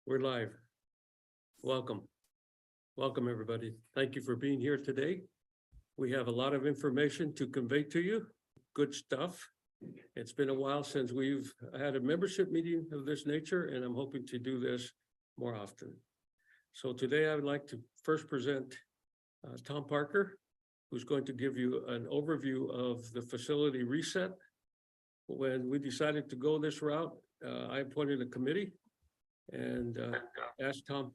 We're live. Welcome. Welcome, everybody. Thank you for being here today. We have a lot of information to convey to you. Good stuff. It's been a while since we've had a membership meeting of this nature, and I'm hoping to do this more often. So today I would like to first present Tom Parker, who's going to give you an overview of the facility reset. When we decided to go this route, I appointed a committee and asked Tom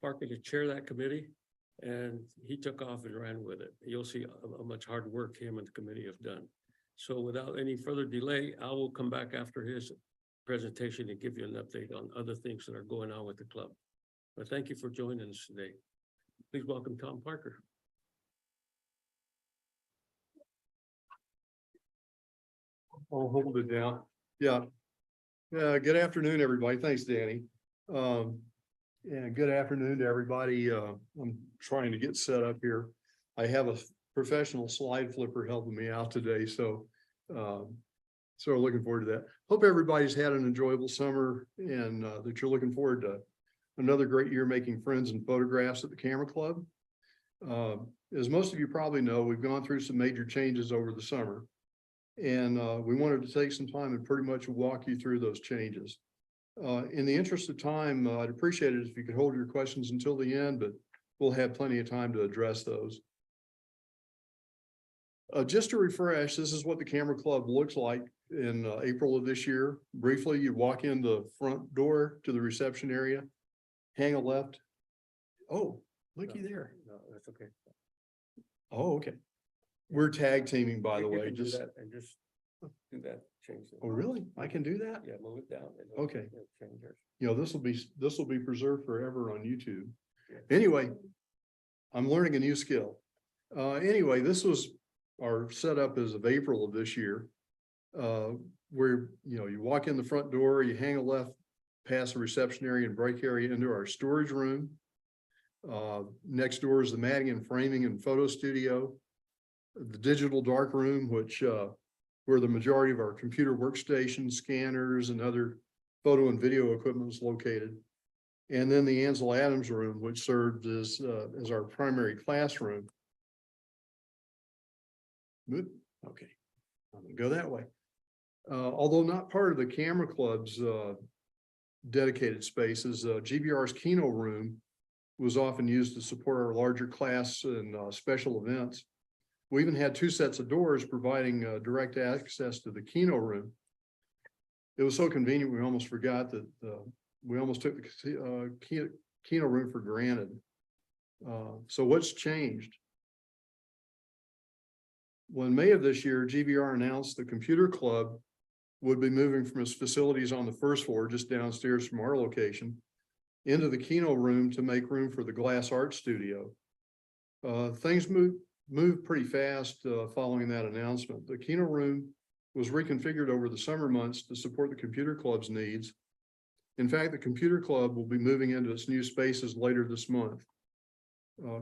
Parker to chair that committee, and he took off and ran with it. You'll see how much hard work him and the committee have done. So without any further delay, I will come back after his presentation and give you an update on other things that are going on with the club. But thank you for joining us today. Please welcome Tom Parker. I'll hold it down. Yeah. Good afternoon, everybody. Thanks, Danny. Yeah, good afternoon to everybody. I'm trying to get set up here. I have a professional slide flipper helping me out today, so looking forward to that. Hope everybody's had an enjoyable summer and that you're looking forward to another great year making friends and photographs at the Camera Club. As most of you probably know, we've gone through some major changes over the summer, and we wanted to take some time and pretty much walk you through those changes. In the interest of time, I'd appreciate it if you could hold your questions until the end, but we'll have plenty of time to address those. Just to refresh, this is what the Camera Club looks like in April of this year. Briefly, you walk in the front door to the reception area, hang a left. Oh, looky there. No, that's okay. Oh, okay. We're tag teaming, by the You way. can do Just that and just do that, change it. oh, really? I can do that? Yeah, move it down. Okay. Change yours. You know, this will be preserved forever on YouTube. Yeah. Anyway, I'm learning a new skill. Anyway, this was our setup as of April of this year. Where, you know, you walk in the front door, you hang a left past the reception area and break area into our storage room. Next door is the matting and framing and photo studio. The digital dark room, which where the majority of our computer workstations, scanners, and other photo and video equipment is located. And then the Ansel Adams room, which served as our primary classroom. Good. Okay, I'm gonna go that way. Although not part of the Camera Club's dedicated spaces, GBR's Kino room was often used to support our larger class and special events. We even had two sets of doors providing direct access to the Kino room. It was so convenient, we almost forgot that we almost took the Kino room for granted. So what's changed? Well, in May of this year, GBR announced the Computer Club would be moving from its facilities on the first floor, just downstairs from our location, into the Kino room to make room for the Glass Art Studio. Things moved pretty fast following that announcement. The Kino room was reconfigured over the summer months to support the Computer Club's needs. In fact, the Computer Club will be moving into its new spaces later this month.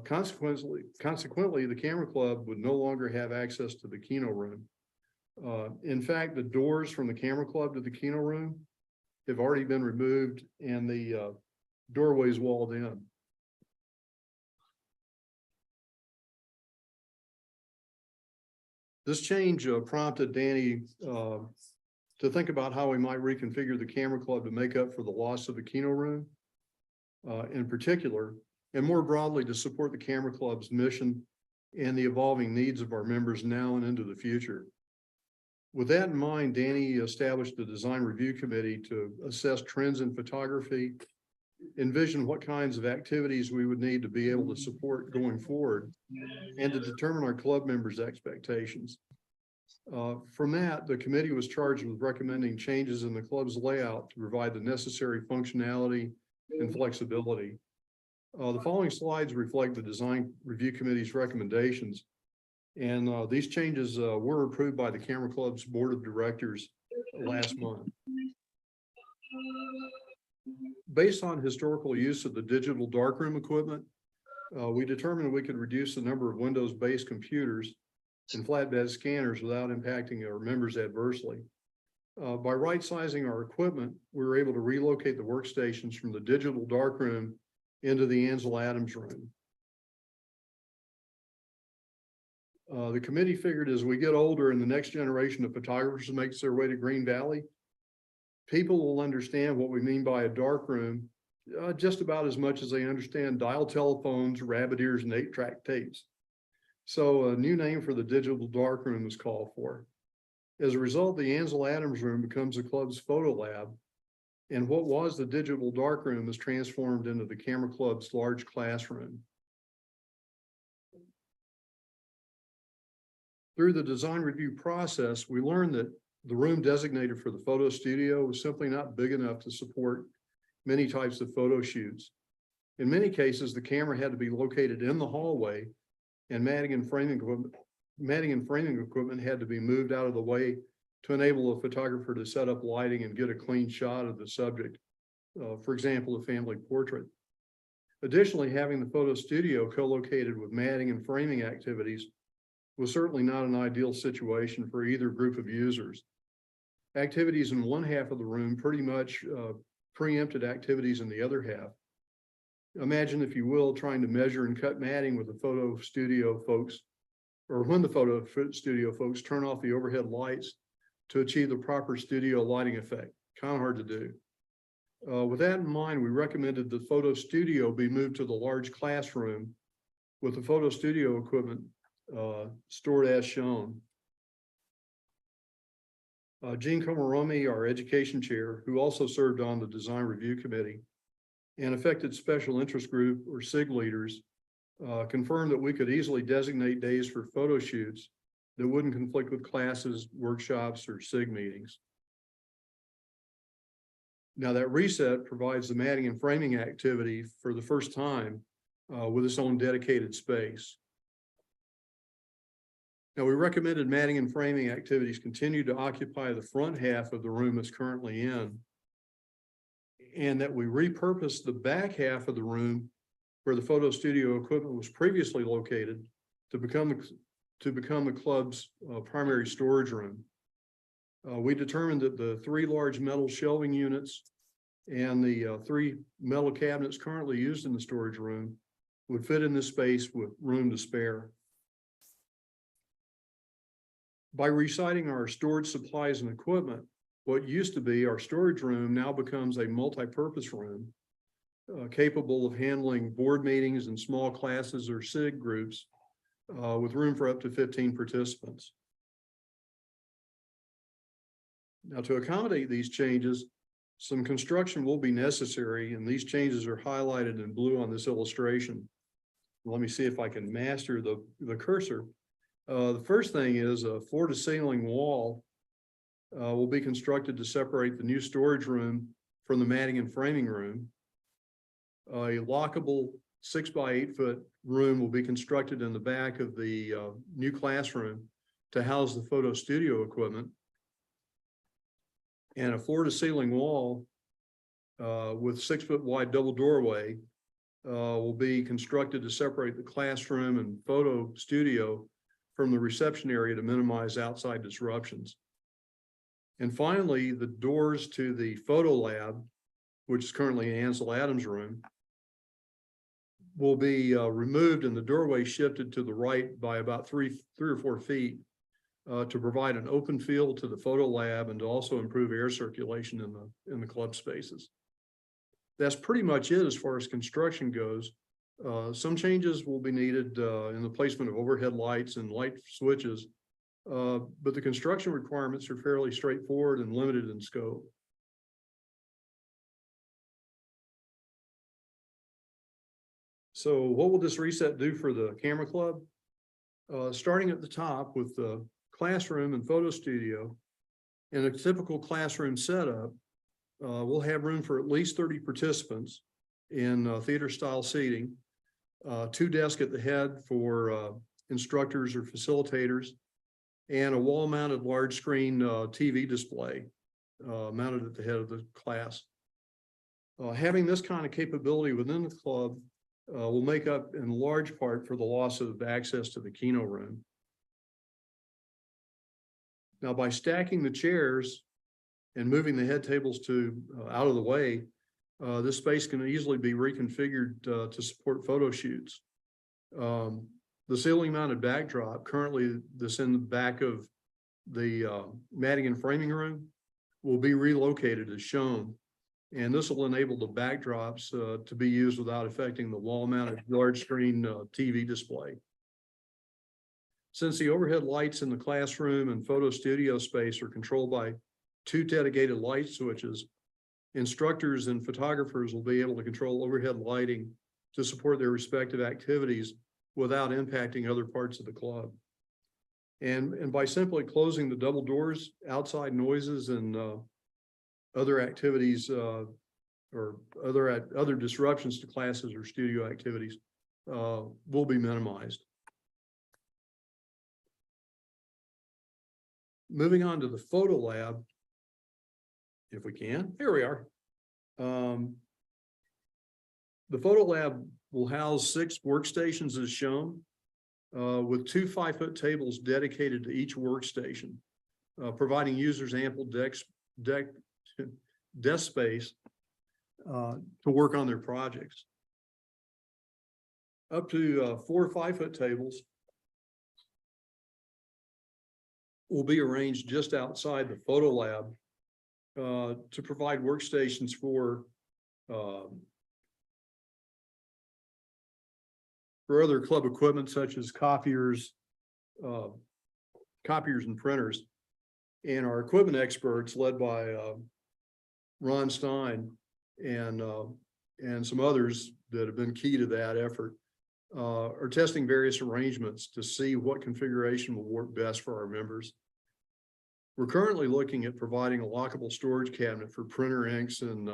Consequently, the Camera Club would no longer have access to the Kino room. In fact, the doors from the Camera Club to the Kino room have already been removed and the doorways walled in. This change prompted Danny to think about how we might reconfigure the Camera Club to make up for the loss of the Kino room in particular, and more broadly to support the Camera Club's mission and the evolving needs of our members now and into the future. With that in mind, Danny established a design review committee to assess trends in photography, envision what kinds of activities we would need to be able to support going forward, and to determine our club members' expectations. From that, the committee was charged with recommending changes in the club's layout to provide the necessary functionality and flexibility. The following slides reflect the design review committee's recommendations, and these changes were approved by the Camera Club's board of directors last month. Based on historical use of the digital darkroom equipment, we determined we could reduce the number of Windows-based computers and flatbed scanners without impacting our members adversely. By right sizing our equipment, we were able to relocate the workstations from the digital darkroom into the Ansel Adams room. The committee figured as we get older and the next generation of photographers makes their way to Green Valley, people will understand what we mean by a dark room just about as much as they understand dial telephones, rabbit ears, and 8-track tapes. So a new name for the digital darkroom was called for. As a result, the Ansel Adams room becomes the club's photo lab, and what was the digital darkroom is transformed into the camera club's large classroom. Through the design review process, we learned that the room designated for the photo studio was simply not big enough to support many types of photo shoots. In many cases, the camera had to be located in the hallway, and matting and framing equipment had to be moved out of the way to enable a photographer to set up lighting and get a clean shot of the subject. For example, a family portrait. Additionally, having the photo studio co-located with matting and framing activities was certainly not an ideal situation for either group of users. Activities in one half of the room pretty much preempted activities in the other half. Imagine, if you will, trying to measure and cut matting with the photo studio folks, or when the photo studio folks turn off the overhead lights to achieve the proper studio lighting effect. Kind of hard to do. With that in mind, we recommended the photo studio be moved to the large classroom with the photo studio equipment stored as shown. Gene Komoromi, our education chair, who also served on the design review committee, and affected special interest group or SIG leaders, confirmed that we could easily designate days for photo shoots that wouldn't conflict with classes, workshops, or SIG meetings. Now that reset provides the matting and framing activity for the first time with its own dedicated space. Now, we recommended matting and framing activities continue to occupy the front half of the room it's currently in, and that we repurpose the back half of the room where the photo studio equipment was previously located to become the club's primary storage room. We determined that the 3 large metal shelving units and the 3 metal cabinets currently used in the storage room would fit in this space with room to spare. By resiting our storage supplies and equipment, what used to be our storage room now becomes a multi-purpose room capable of handling board meetings and small classes or SIG groups with room for up to 15 participants. Now, to accommodate these changes, some construction will be necessary, and these changes are highlighted in blue on this illustration. Let me see if I can master the cursor. The first thing is a floor-to-ceiling wall will be constructed to separate the new storage room from the matting and framing room. A lockable 6 by 8 foot room will be constructed in the back of the new classroom to house the photo studio equipment. And a floor-to-ceiling wall with 6 foot wide double doorway will be constructed to separate the classroom and photo studio from the reception area to minimize outside disruptions. And finally, the doors to the photo lab, which is currently in Ansel Adams' room, will be removed and the doorway shifted to the right by about three or 4 feet to provide an open field to the photo lab and to also improve air circulation in the club spaces. That's pretty much it as far as construction goes. Some changes will be needed in the placement of overhead lights and light switches, but the construction requirements are fairly straightforward and limited in scope. So what will this reset do for the camera club? Starting at the top with the classroom and photo studio, in a typical classroom setup, we'll have room for at least 30 participants in theater style seating, 2 desks at the head for instructors or facilitators, and a wall mounted large screen TV display mounted at the head of the class. Having this kind of capability within the club will make up in large part for the loss of access to the Kino room. Now, by stacking the chairs and moving the head tables to out of the way, this space can easily be reconfigured to support photo shoots. The ceiling mounted backdrop currently that's in the back of the matting and framing room will be relocated as shown. And this will enable the backdrops to be used without affecting the wall mounted large screen TV display. Since the overhead lights in the classroom and photo studio space are controlled by 2 dedicated light switches, instructors and photographers will be able to control overhead lighting to support their respective activities without impacting other parts of the club. And by simply closing the double doors, outside noises and other activities or other disruptions to classes or studio activities will be minimized. Moving on to the photo lab, if we can, here we are. The photo lab will house 6 workstations as shown, with 2 5-foot tables dedicated to each workstation, providing users ample desk space to work on their projects. Up to 4 5-foot tables will be arranged just outside the photo lab to provide workstations for other club equipment such as copiers and printers. And our equipment experts led by Ron Stein and some others that have been key to that effort are testing various arrangements to see what configuration will work best for our members. We're currently looking at providing a lockable storage cabinet for printer inks and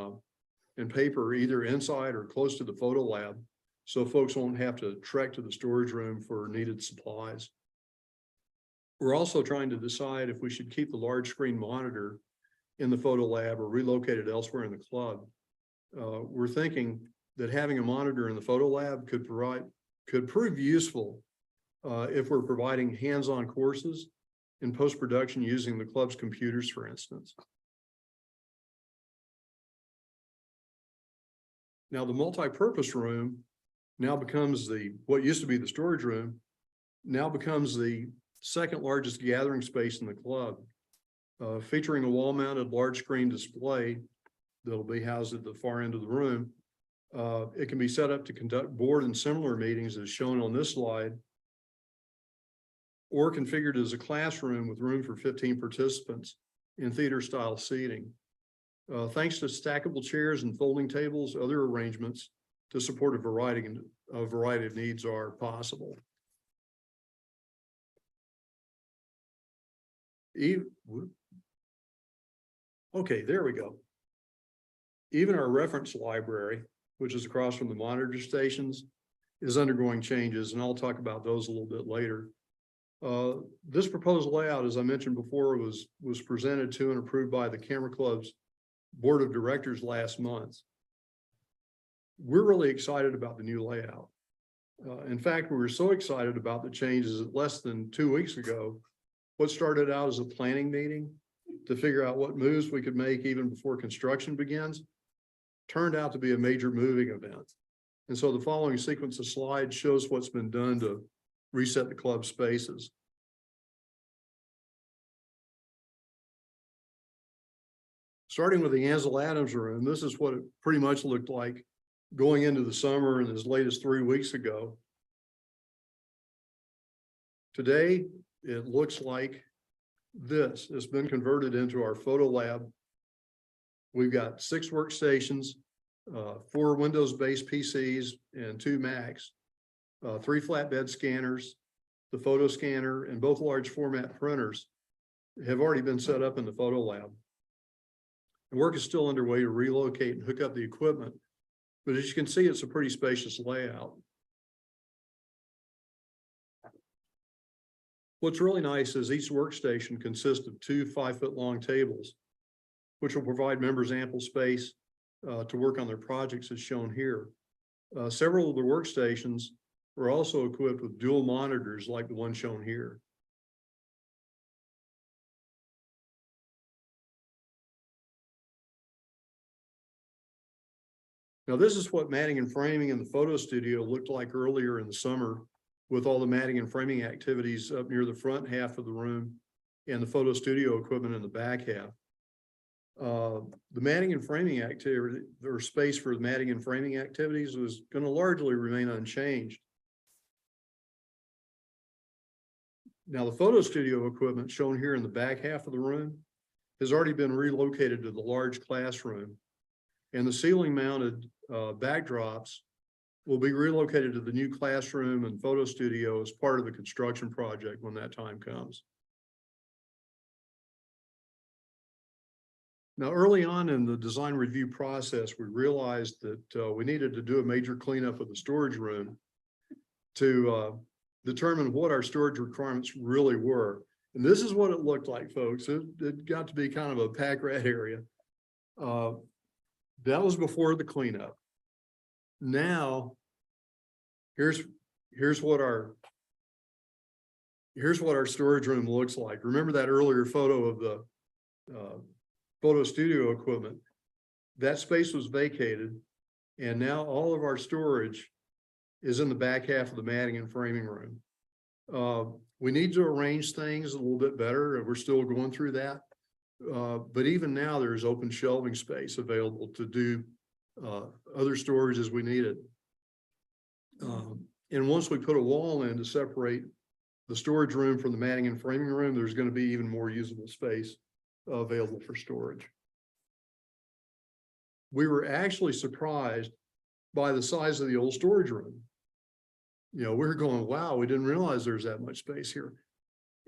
paper either inside or close to the photo lab, so folks won't have to trek to the storage room for needed supplies. We're also trying to decide if we should keep the large screen monitor in the photo lab or relocate it elsewhere in the club. We're thinking that having a monitor in the photo lab could prove useful if we're providing hands-on courses in post-production using the club's computers, for instance. Now, the multi-purpose room now becomes what used to be the storage room, now becomes the second largest gathering space in the club, featuring a wall-mounted large screen display that'll be housed at the far end of the room. It can be set up to conduct board and similar meetings as shown on this slide, or configured as a classroom with room for 15 participants in theater-style seating. Thanks to stackable chairs and folding tables, other arrangements to support a variety of needs are possible. Okay, there we go. Even our reference library, which is across from the monitor stations, is undergoing changes, and I'll talk about those a little bit later. This proposed layout, as I mentioned before, was presented to and approved by the Camera Club's Board of Directors last month. We're really excited about the new layout. In fact, we were so excited about the changes that less than 2 weeks ago, what started out as a planning meeting to figure out what moves we could make even before construction begins, turned out to be a major moving event. And so the following sequence of slides shows what's been done to reset the club spaces. Starting with the Ansel Adams room, this is what it pretty much looked like going into the summer and as late as 3 weeks ago. Today, it looks like this. It's been converted into our photo lab. We've got 6 workstations, 4 Windows-based PCs and 2 Macs, 3 flatbed scanners, the photo scanner, and both large format printers have already been set up in the photo lab. The work is still underway to relocate and hook up the equipment, but as you can see, it's a pretty spacious layout. What's really nice is each workstation consists of 2 5-foot-long tables, which will provide members ample space to work on their projects as shown here. Several of the workstations are also equipped with dual monitors like the one shown here. Now, this is what matting and framing in the photo studio looked like earlier in the summer with all the matting and framing activities up near the front half of the room and the photo studio equipment in the back half. The matting and framing activity or space for the matting and framing activities was going to largely remain unchanged. Now, the photo studio equipment shown here in the back half of the room has already been relocated to the large classroom, and the ceiling mounted backdrops will be relocated to the new classroom and photo studio as part of the construction project when that time comes. Now, early on in the design review process, we realized that we needed to do a major cleanup of the storage room to determine what our storage requirements really were. And this is what it looked like, folks. It got to be kind of a pack rat area. That was before the cleanup. Now, here's what our storage room looks like. Remember that earlier photo of the photo studio equipment? That space was vacated, and now all of our storage is in the back half of the matting and framing room. We need to arrange things a little bit better, and we're still going through that. But even now, there's open shelving space available to do other storage as we need it. And once we put a wall in to separate the storage room from the matting and framing room, there's going to be even more usable space available for storage. We were actually surprised by the size of the old storage room. You know, we were going, wow, we didn't realize there's that much space here.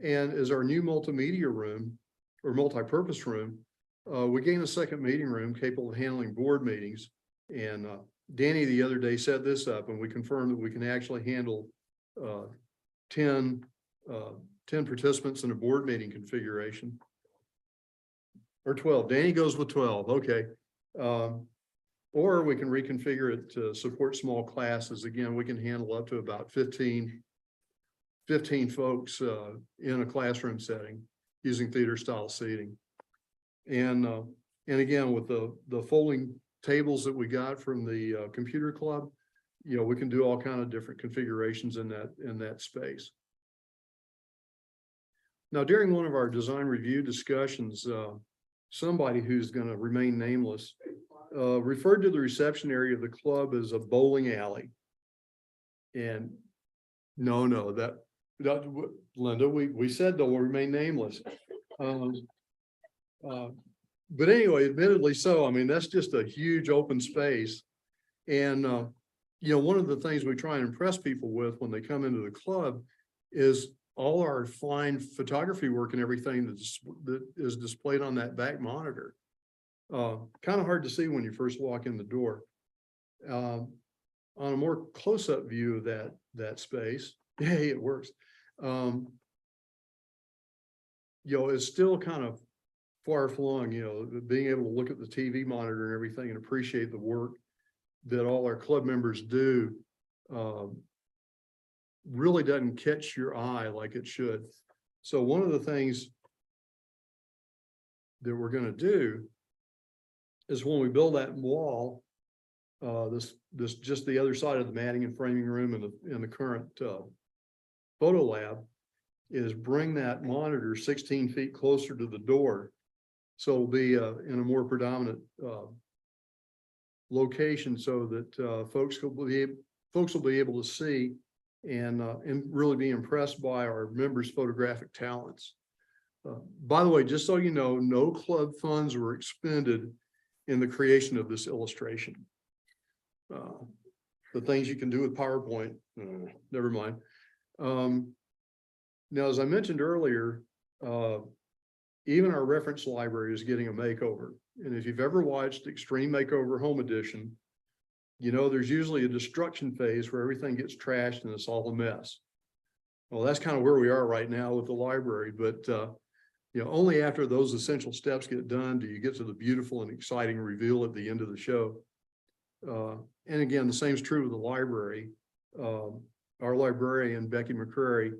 And as our new multimedia room or multi-purpose room, we gained a second meeting room capable of handling board meetings. And Danny the other day set this up, and we confirmed that we can actually handle 10 participants in a board meeting configuration. Or 12. Danny goes with 12. Okay. Or we can reconfigure it to support small classes. Again, we can handle up to about 15 folks in a classroom setting using theater style seating. And again, with the folding tables that we got from the computer club, you know, we can do all kind of different configurations in that space. Now, during one of our design review discussions, somebody who's going to remain nameless referred to the reception area of the club as a bowling alley. And no, Linda, we said they'll remain nameless. But anyway, admittedly so. I mean, that's just a huge open space. And, you know, one of the things we try and impress people with when they come into the club is all our fine photography work and everything that is displayed on that back monitor. Kind of hard to see when you first walk in the door. On a more close-up view of that space, hey, it works. You know, it's still kind of far flung, you know, being able to look at the TV monitor and everything and appreciate the work that all our club members do really doesn't catch your eye like it should. So one of the things that we're going to do is when we build that wall, this just the other side of the matting and framing room in the current photo lab, is bring that monitor 16 feet closer to the door. So it'll be in a more predominant location so that folks will be able to see and really be impressed by our members' photographic talents. By the way, just so you know, no club funds were expended in the creation of this illustration. The things you can do with PowerPoint, never mind. Now, as I mentioned earlier, even our reference library is getting a makeover. And if you've ever watched Extreme Makeover Home Edition, you know there's usually a destruction phase where everything gets trashed and it's all a mess. Well, that's kind of where we are right now with the library, but you know, only after those essential steps get done do you get to the beautiful and exciting reveal at the end of the show. And again, the same is true with the library. Our librarian, Becky McCrary,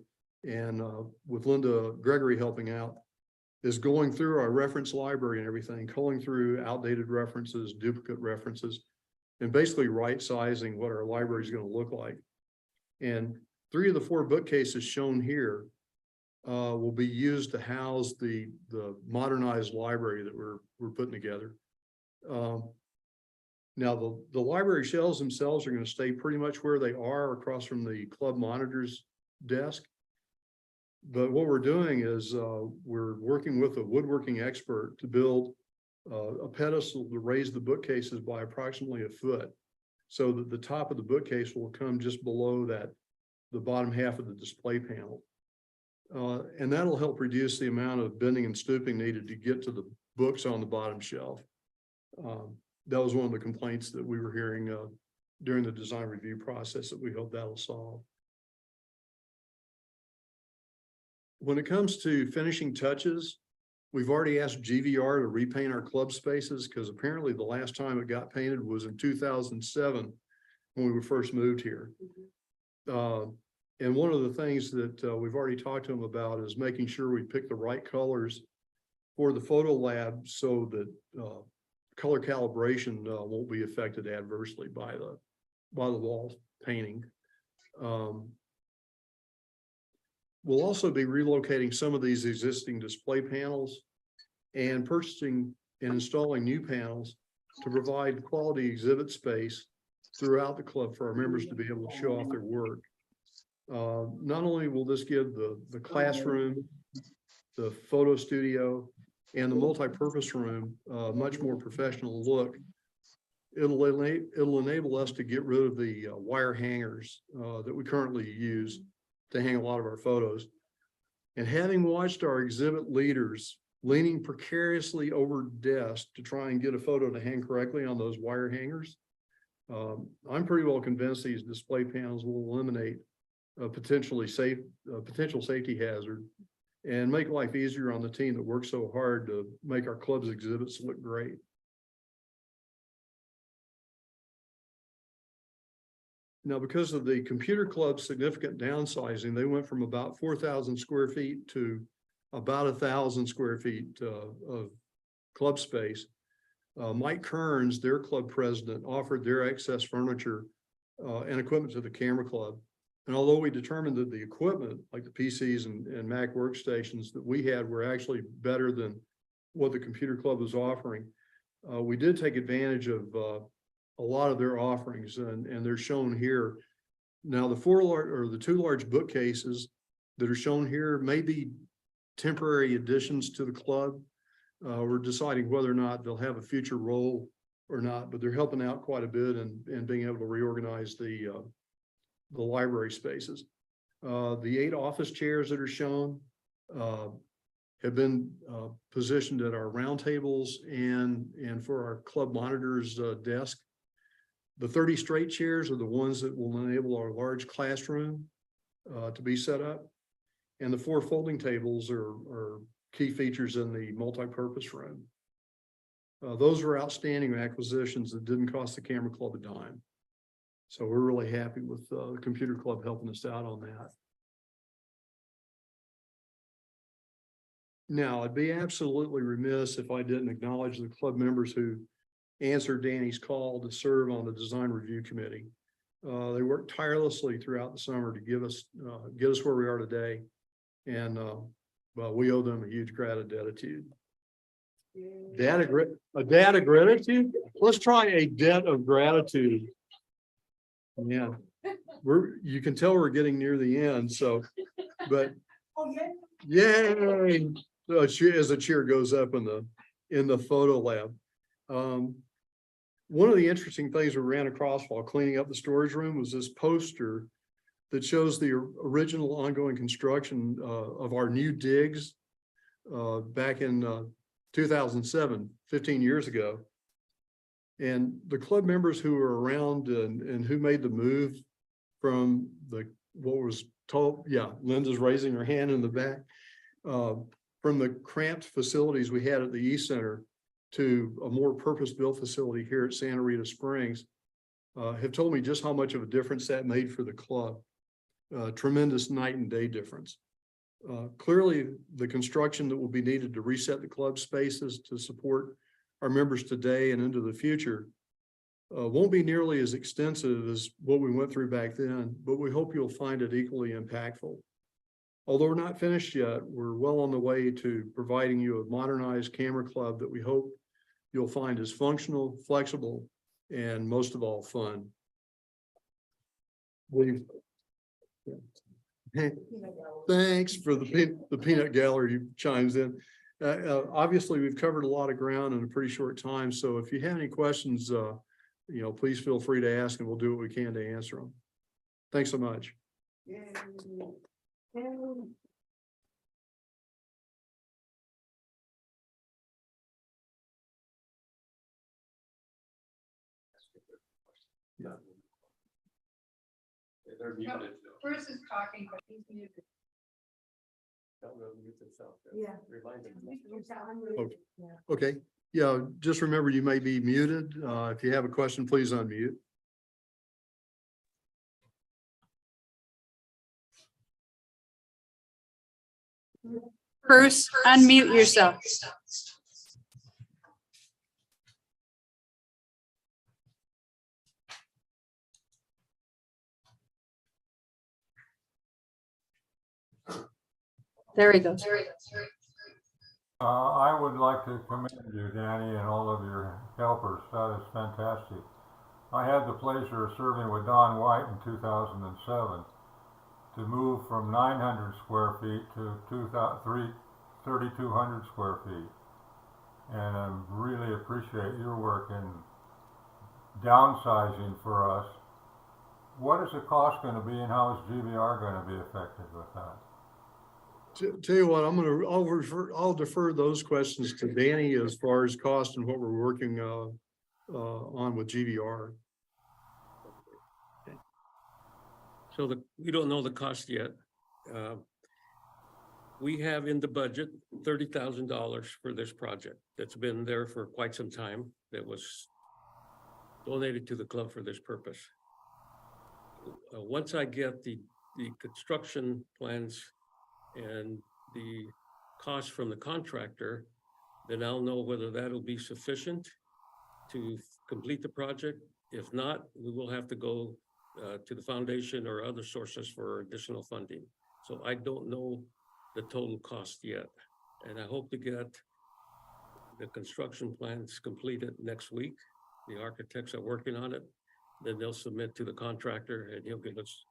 and with Linda Gregory helping out, is going through our reference library and everything, culling through outdated references, duplicate references, and basically right sizing what our library is going to look like. And 3 of the 4 bookcases shown here will be used to house the modernized library that we're putting together. Now the library shelves themselves are going to stay pretty much where they are across from the club monitor's desk. But what we're doing is we're working with a woodworking expert to build a pedestal to raise the bookcases by approximately a foot, so that the top of the bookcase will come just below the bottom half of the display panel. And that'll help reduce the amount of bending and stooping needed to get to the books on the bottom shelf. That was one of the complaints that we were hearing during the design review process that we hope that'll solve. When it comes to finishing touches, we've already asked GVR to repaint our club spaces, because apparently the last time it got painted was in 2007 when we first moved here. And one of the things that we've already talked to them about is making sure we pick the right colors for the photo lab, so that color calibration won't be affected adversely by the wall painting. We'll also be relocating some of these existing display panels and purchasing and installing new panels to provide quality exhibit space throughout the club for our members to be able to show off their work. Not only will this give the classroom, the photo studio, and the multi-purpose room a much more professional look, it'll enable us to get rid of the wire hangers that we currently use to hang a lot of our photos. And having watched our exhibit leaders leaning precariously over desks to try and get a photo to hang correctly on those wire hangers, I'm pretty well convinced these display panels will eliminate a potential safety hazard and make life easier on the team that works so hard to make our club's exhibits look great. Now, because of the computer club's significant downsizing, they went from about 4,000 square feet to about 1,000 square feet of club space. Mike Kearns, their club president, offered their excess furniture and equipment to the camera club. And although we determined that the equipment, like the PCs and Mac workstations that we had, were actually better than what the computer club was offering, we did take advantage of a lot of their offerings, and they're shown here. Now, the 2 large bookcases that are shown here may be temporary additions to the club. We're deciding whether or not they'll have a future role or not, but they're helping out quite a bit and being able to reorganize the library spaces. The 8 office chairs that are shown have been positioned at our round tables and for our club monitor's desk. The 30 straight chairs are the ones that will enable our large classroom to be set up. And the 4 folding tables are key features in the multi-purpose room. Those were outstanding acquisitions that didn't cost the camera club a dime. So we're really happy with the computer club helping us out on that. Now, I'd be absolutely remiss if I didn't acknowledge the club members who answered Danny's call to serve on the design review committee. They worked tirelessly throughout the summer to get us where we are today. And well, we owe them a huge gratitude. A debt of gratitude? Let's try a debt of gratitude. Yeah, you can tell we're getting near the end. So, but yay! As the cheer goes up in the photo lab. One of the interesting things we ran across while cleaning up the storage room was this poster that shows the original ongoing construction of our new digs back in 2007, 15 years ago. And the club members who were around and who made the move from what was told, yeah, Linda's raising her hand in the back, from the cramped facilities we had at the East Center to a more purpose-built facility here at Santa Rita Springs, have told me just how much of a difference that made for the club. Tremendous night and day difference. Clearly, the construction that will be needed to reset the club spaces to support our members today and into the future Won't be nearly as extensive as what we went through back then, but we hope you'll find it equally impactful. Although we're not finished yet, we're well on the way to providing you a modernized camera club that we hope you'll find is functional, flexible, and most of all, fun. Thanks for the peanut gallery chimes in. Obviously, we've covered a lot of ground in a pretty short time, so if you have any questions, please feel free to ask, and we'll do what we can to answer them. Thanks so much. Yeah. Bruce is talking, but he's muted. Yeah. Okay, yeah, just remember you may be muted. If you have a question, please unmute. Bruce, unmute yourself. There he goes. I would like to commend you, Danny, and all of your helpers. That is fantastic. I had the pleasure of serving with Don White in 2007 to move from 900 square feet to 3,200 square feet. And I really appreciate your work in downsizing for us. What is the cost going to be, and how is GVR going to be affected with that? Tell you what, I'll defer those questions to Danny as far as cost and what we're working on with GVR. So we don't know the cost yet. We have in the budget $30,000 for this project that's been there for quite some time, that was donated to the club for this purpose. Once I get the construction plans and the cost from the contractor, then I'll know whether that'll be sufficient to complete the project. If not, we will have to go to the foundation or other sources for additional funding. So I don't know the total cost yet. And I hope to get the construction plans completed next week. The architects are working on it. Then they'll submit to the contractor and he'll give us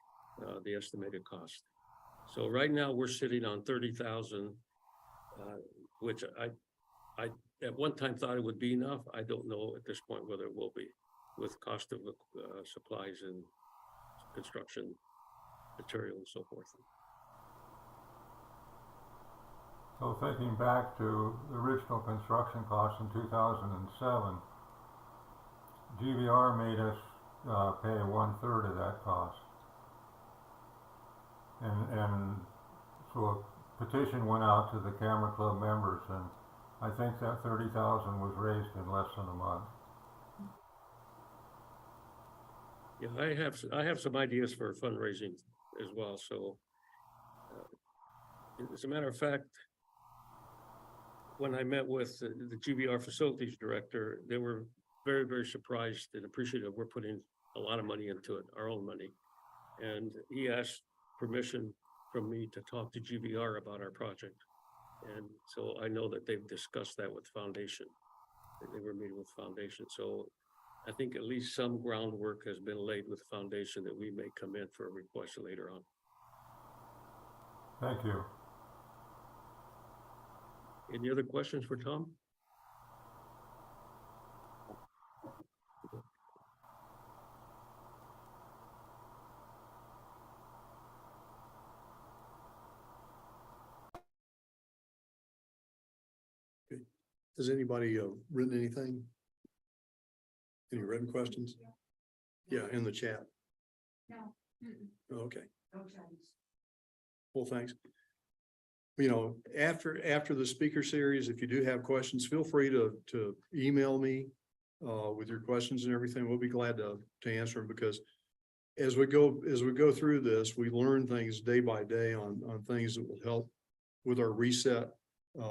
the estimated cost. So right now we're sitting on 30,000, which I at one time thought it would be enough. I don't know at this point whether it will be, with cost of supplies and construction material and so forth. So thinking back to the original construction costs in 2007, GVR made us pay 1/3 of that cost. And so a petition went out to the Camera Club members, and I think that 30,000 was raised in less than a month. Yeah, I have some ideas for fundraising as well. So as a matter of fact, when I met with the GVR facilities director, they were very, very surprised and appreciative we're putting a lot of money into it, our own money. And he asked permission from me to talk to GVR about our project. And so I know that they've discussed that with Foundation. They were meeting with Foundation. So I think at least some groundwork has been laid with Foundation that we may come in for a request later on. Thank you. Any other questions for Tom? Has anybody written anything? Any written questions? Yeah, in the chat. No. Okay. Well, thanks. After the speaker series, if you do have questions, feel free to email me with your questions and everything. We'll be glad to answer them, because as we go through this, we learn things day by day on things that will help with our reset.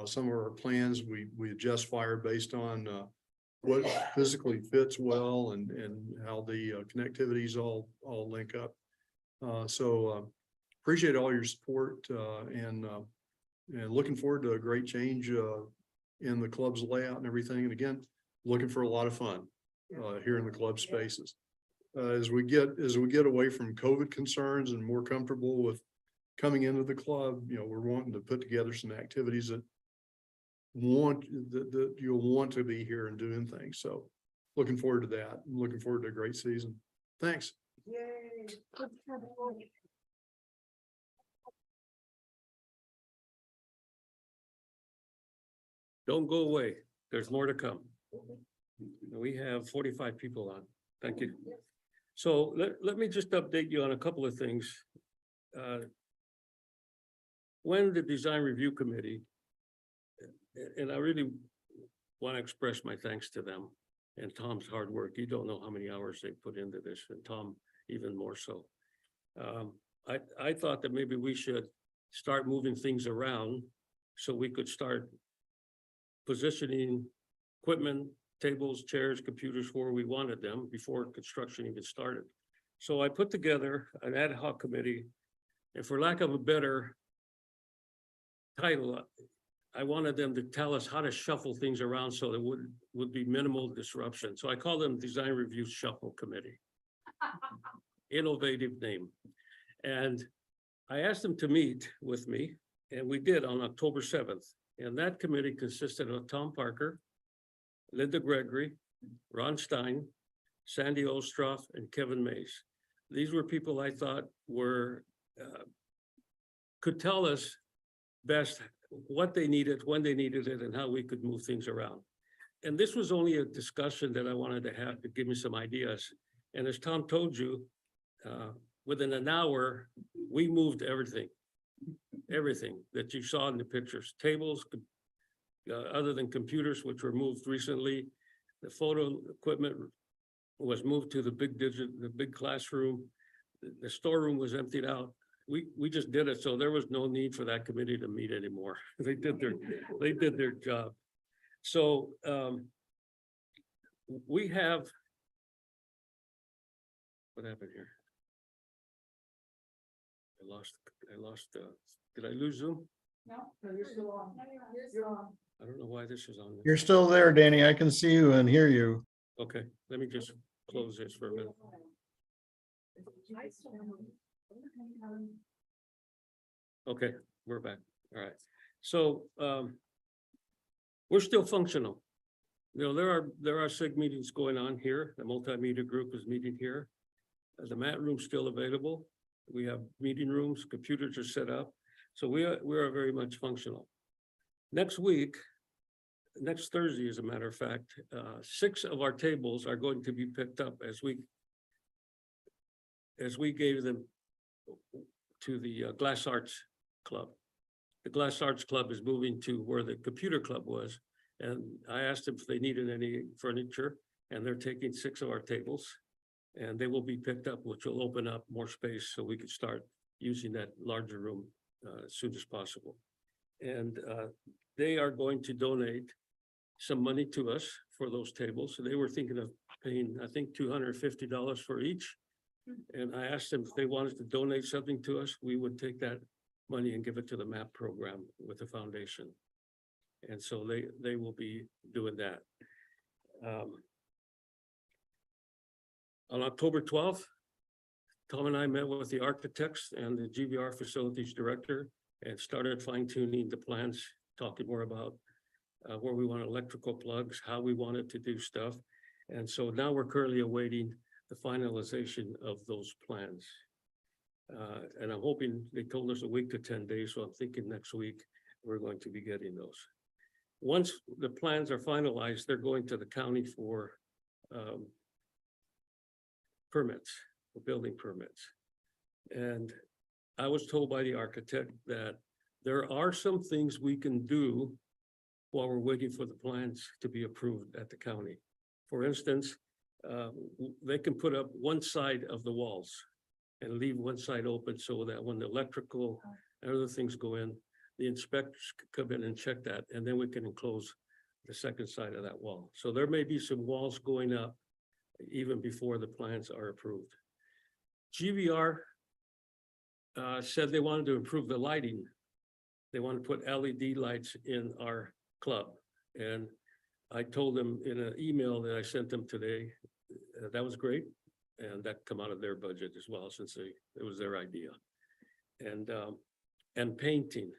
Some of our plans, we adjust fire based on what physically fits well and how the connectivities all link up. Appreciate all your support and looking forward to a great change in the club's layout and everything. And again, looking for a lot of fun here in the club spaces. As we get away from COVID concerns and more comfortable with coming into the club, we're wanting to put together some activities that you'll want to be here and doing things. So looking forward to that. I'm looking forward to a great season. Thanks. Yay. Don't go away. There's more to come. We have 45 people on. Thank you. So let me just update you on a couple of things. When the design review committee, and I really want to express my thanks to them and Tom's hard work. You don't know how many hours they put into this, and Tom even more so. I thought that maybe we should start moving things around so we could start positioning equipment, tables, chairs, computers where we wanted them before construction even started. So I put together an ad hoc committee, and for lack of a better title, I wanted them to tell us how to shuffle things around so there would be minimal disruption. So I call them Design Review Shuffle Committee. Innovative name. And I asked them to meet with me, and we did on October 7th. And that committee consisted of Tom Parker, Linda Gregory, Ron Stein, Sandy Ostroff, and Kevin Mays. These were people I thought could tell us best what they needed, when they needed it, and how we could move things around. And this was only a discussion that I wanted to have to give me some ideas. And as Tom told you, within an hour, we moved everything that you saw in the pictures, tables, other than computers, which were moved recently. The photo equipment was moved to the big classroom. The storeroom was emptied out. We just did it, so there was no need for that committee to meet anymore. They did their job. So we have, what happened here? I lost, did I lose Zoom? No, you're still on. You're on. I don't know why this is on there. You're still there, Danny. I can see you and hear you. Okay, let me just close this for a minute. Okay, we're back. All right. So we're still functional. There are SIG meetings going on here. The multimedia group is meeting here. The mat room's still available. We have meeting rooms, computers are set up. So we are very much functional. Next week, next Thursday, as a matter of fact, 6 of our tables are going to be picked up as we gave them to the Glass Arts Club. The Glass Arts Club is moving to where the computer club was. And I asked them if they needed any furniture, and they're taking 6 of our tables. And they will be picked up, which will open up more space so we could start using that larger room as soon as possible. And they are going to donate some money to us for those tables. So they were thinking of paying, I think, $250 for each. And I asked them if they wanted to donate something to us, we would take that money and give it to the MAP program with the foundation. And so they will be doing that. On October 12th, Tom and I met with the architects and the GVR facilities director and started fine tuning the plans, talking more about where we want electrical plugs, how we wanted to do stuff. And so now we're currently awaiting the finalization of those plans. And I'm hoping, they told us a week to 10 days, so I'm thinking next week we're going to be getting those. Once the plans are finalized, they're going to the county for permits, for building permits. And I was told by the architect that there are some things we can do while we're waiting for the plans to be approved at the county. For instance, they can put up one side of the walls and leave one side open so that when the electrical and other things go in, the inspectors could come in and check that, and then we can enclose the second side of that wall. So there may be some walls going up even before the plans are approved. GVR said they wanted to improve the lighting. They want to put LED lights in our club. And I told them in an email that I sent them today, that was great. And that come out of their budget as well, since it was their idea. And painting.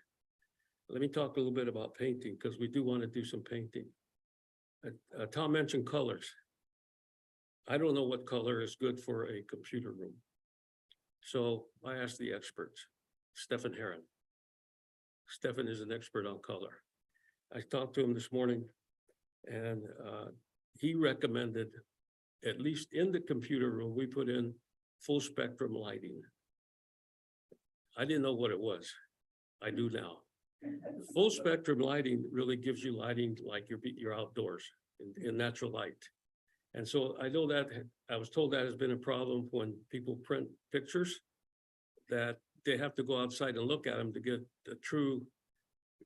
Let me talk a little bit about painting, because we do want to do some painting. Tom mentioned colors. I don't know what color is good for a computer room. So I asked the experts, Stephen Heron. Stephen is an expert on color. I talked to him this morning, and he recommended, at least in the computer room, we put in full spectrum lighting. I didn't know what it was. I do now. Full spectrum lighting really gives you lighting like you're outdoors in natural light. And so I know that, I was told that has been a problem when people print pictures, that they have to go outside and look at them to get a true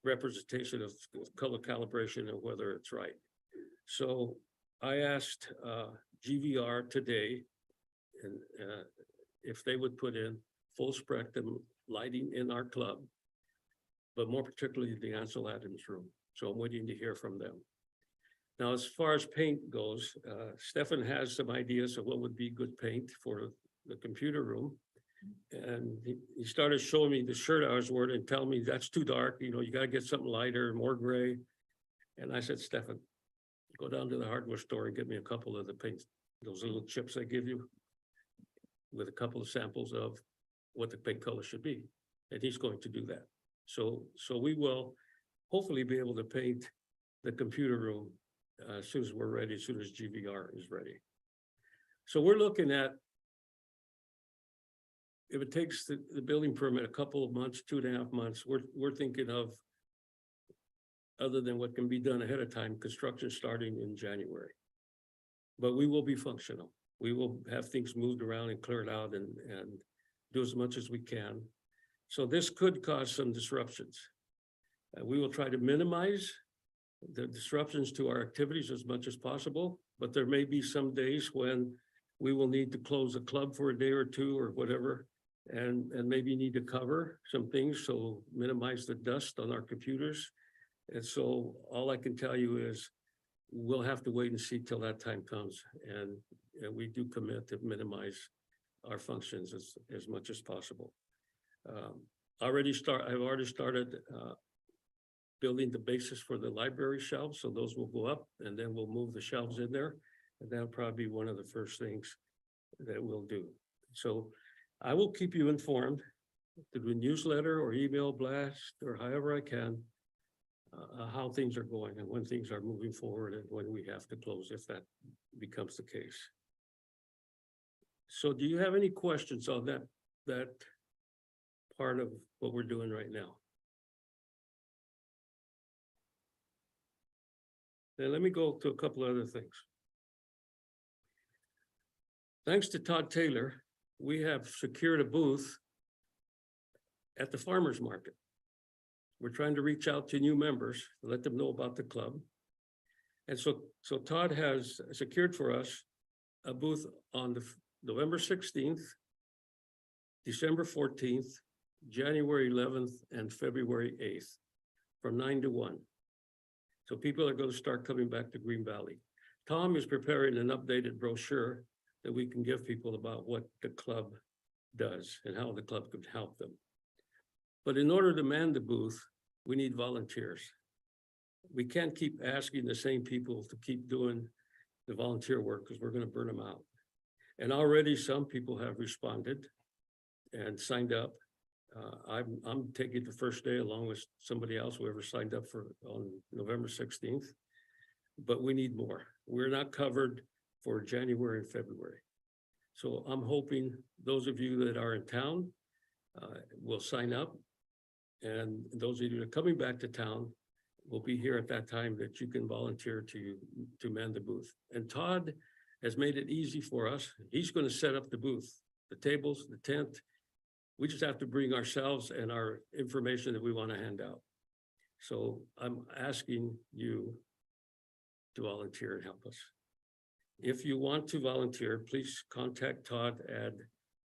representation of color calibration and whether it's right. So I asked GVR today and if they would put in full spectrum lighting in our club, but more particularly the Ansel Adams room. So I'm waiting to hear from them. Now, as far as paint goes, Stefan has some ideas of what would be good paint for the computer room. And he started showing me the shirt I was wearing and telling me that's too dark. You know, you got to get something lighter, more gray. And I said, Stefan, go down to the hardware store and get me a couple of the paints, those little chips I give you with a couple of samples of what the paint color should be. And he's going to do that. So we will hopefully be able to paint the computer room as soon as we're ready, as soon as GVR is ready. So we're looking at, if it takes the building permit a couple of months, 2.5 months, we're thinking of, other than what can be done ahead of time, construction starting in January. But we will be functional. We will have things moved around and cleared out and do as much as we can. So this could cause some disruptions. We will try to minimize the disruptions to our activities as much as possible, but there may be some days when we will need to close the club for a day or two or whatever, and maybe need to cover some things, so minimize the dust on our computers. And so all I can tell you is we'll have to wait and see till that time comes. And we do commit to minimize our functions as much as possible. I've already started building the basis for the library shelves. So those will go up and then we'll move the shelves in there. And that'll probably be one of the first things that we'll do. So I will keep you informed through newsletter or email blast or however I can, how things are going and when things are moving forward and when we have to close, if that becomes the case. So do you have any questions on that part of what we're doing right now? Then let me go to a couple other things. Thanks to Todd Taylor, we have secured a booth at the farmers market. We're trying to reach out to new members, let them know about the club. And so Todd has secured for us a booth on the November 16th, December 14th, January 11th, and February 8th from 9 to 1. So people are going to start coming back to Green Valley. Tom is preparing an updated brochure that we can give people about what the club does and how the club could help them. But in order to man the booth, we need volunteers. We can't keep asking the same people to keep doing the volunteer work because we're going to burn them out. And already some people have responded and signed up. I'm taking the first day along with somebody else, whoever signed up for on November 16th. But we need more. We're not covered for January and February. So I'm hoping those of you that are in town will sign up. And those of you that are coming back to town will be here at that time that you can volunteer to man the booth. And Todd has made it easy for us. He's going to set up the booth, the tables, the tent. We just have to bring ourselves and our information that we want to hand out. So I'm asking you to volunteer and help us. If you want to volunteer, please contact Todd at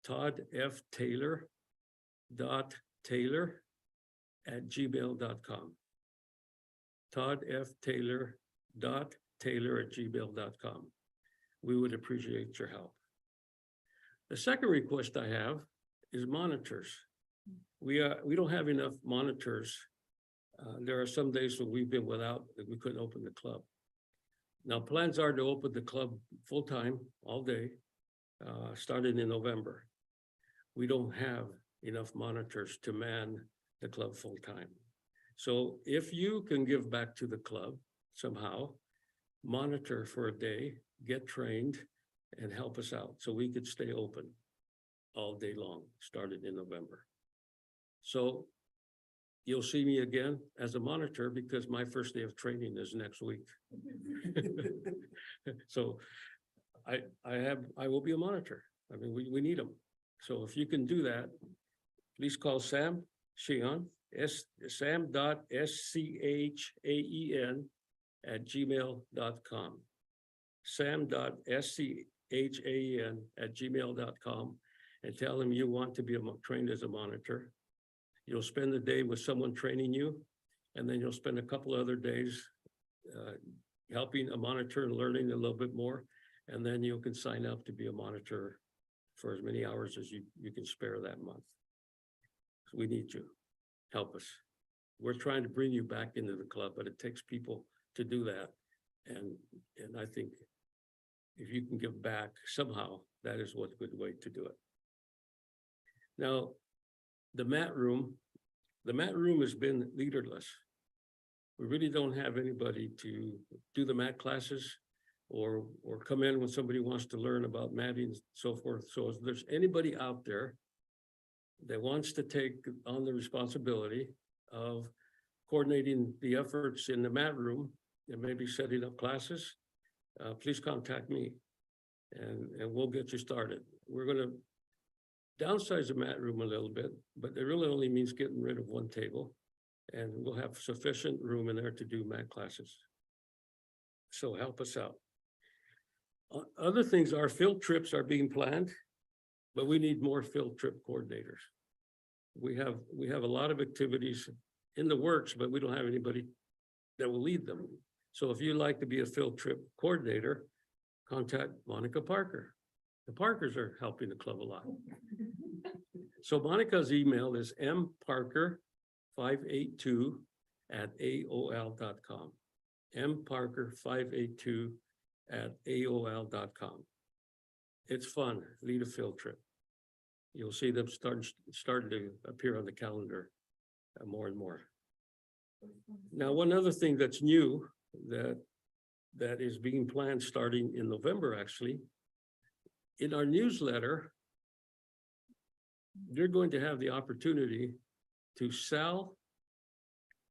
toddftaylor.taylor@gmail.com. toddftaylor.taylor@gmail.com. We would appreciate your help. The second request I have is monitors. We don't have enough monitors. There are some days when we've been without, that we couldn't open the club. Now, plans are to open the club full-time, all day, starting in November. We don't have enough monitors to man the club full-time. So if you can give back to the club somehow, monitor for a day, get trained, and help us out so we could stay open all day long, starting in November. So you'll see me again as a monitor because my first day of training is next week. So I will be a monitor. I mean, we need them. So if you can do that, please call Sam Sheehan, sam.schean@gmail.com. sam.schean@gmail.com, and tell him you want to be trained as a monitor. You'll spend the day with someone training you, and then you'll spend a couple other days helping a monitor and learning a little bit more. And then you can sign up to be a monitor for as many hours as you can spare that month. So we need you. Help us. We're trying to bring you back into the club, but it takes people to do that. And I think if you can give back somehow, that is what good way to do it. Now, the mat room has been leaderless. We really don't have anybody to do the mat classes or come in when somebody wants to learn about matting and so forth. So if there's anybody out there that wants to take on the responsibility of coordinating the efforts in the mat room and maybe setting up classes, please contact me and we'll get you started. We're gonna downsize the mat room a little bit, but it really only means getting rid of one table, and we'll have sufficient room in there to do mat classes. So help us out. Other things are field trips are being planned, but we need more field trip coordinators. We have a lot of activities in the works, but we don't have anybody that will lead them. So if you'd like to be a field trip coordinator, contact Monica Parker. The Parkers are helping the club a lot. So Monica's email is mparker582@aol.com. mparker582@aol.com. It's fun. Lead a field trip. You'll see them starting to appear on the calendar more and more. Now, one other thing that's new that is being planned starting in November, actually, in our newsletter, you're going to have the opportunity to sell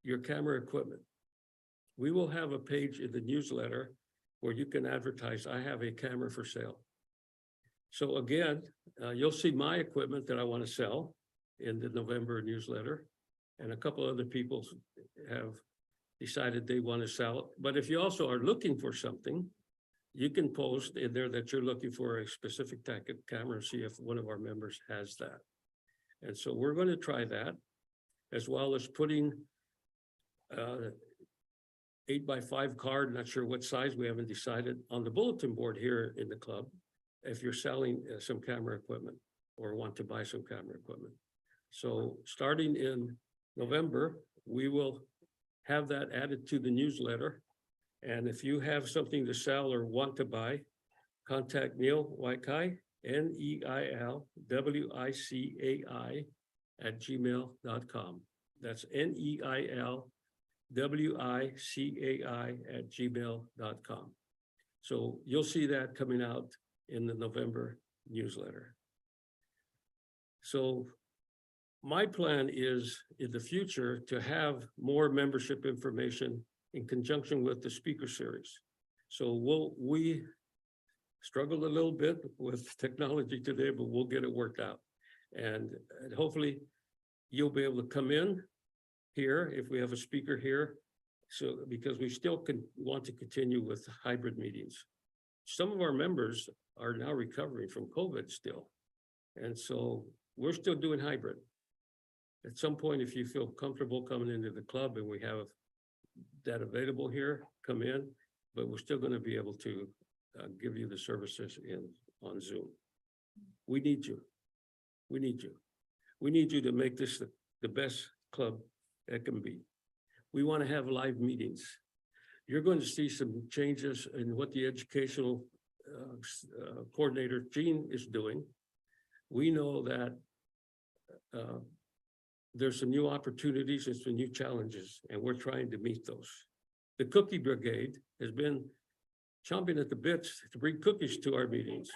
your camera equipment. We will have a page in the newsletter where you can advertise, I have a camera for sale. So again, you'll see my equipment that I want to sell in the November newsletter. And a couple other people have decided they want to sell it. But if you also are looking for something, you can post in there that you're looking for a specific type of camera and see if one of our members has that. And so we're going to try that, as well as putting 8x5 card, not sure what size, we haven't decided, on the bulletin board here in the club, if you're selling some camera equipment or want to buy some camera equipment. So starting in November, we will have that added to the newsletter. And if you have something to sell or want to buy, contact Neil Wicai, neilwicai@gmail.com. That's neilwicai@gmail.com. So you'll see that coming out in the November newsletter. So my plan is in the future to have more membership information in conjunction with the speaker series. So we struggled a little bit with technology today, but we'll get it worked out. And hopefully you'll be able to come in here if we have a speaker here So, because we still want to continue with hybrid meetings. Some of our members are now recovering from COVID still. And so we're still doing hybrid. At some point, if you feel comfortable coming into the club and we have that available here, come in, but we're still going to be able to give you the services on Zoom. We need you. We need you. We need you to make this the best club it can be. We want to have live meetings. You're going to see some changes in what the educational coordinator, Jean, is doing. We know that there's some new opportunities and some new challenges, and we're trying to meet those. The Cookie Brigade has been chomping at the bits to bring cookies to our meetings,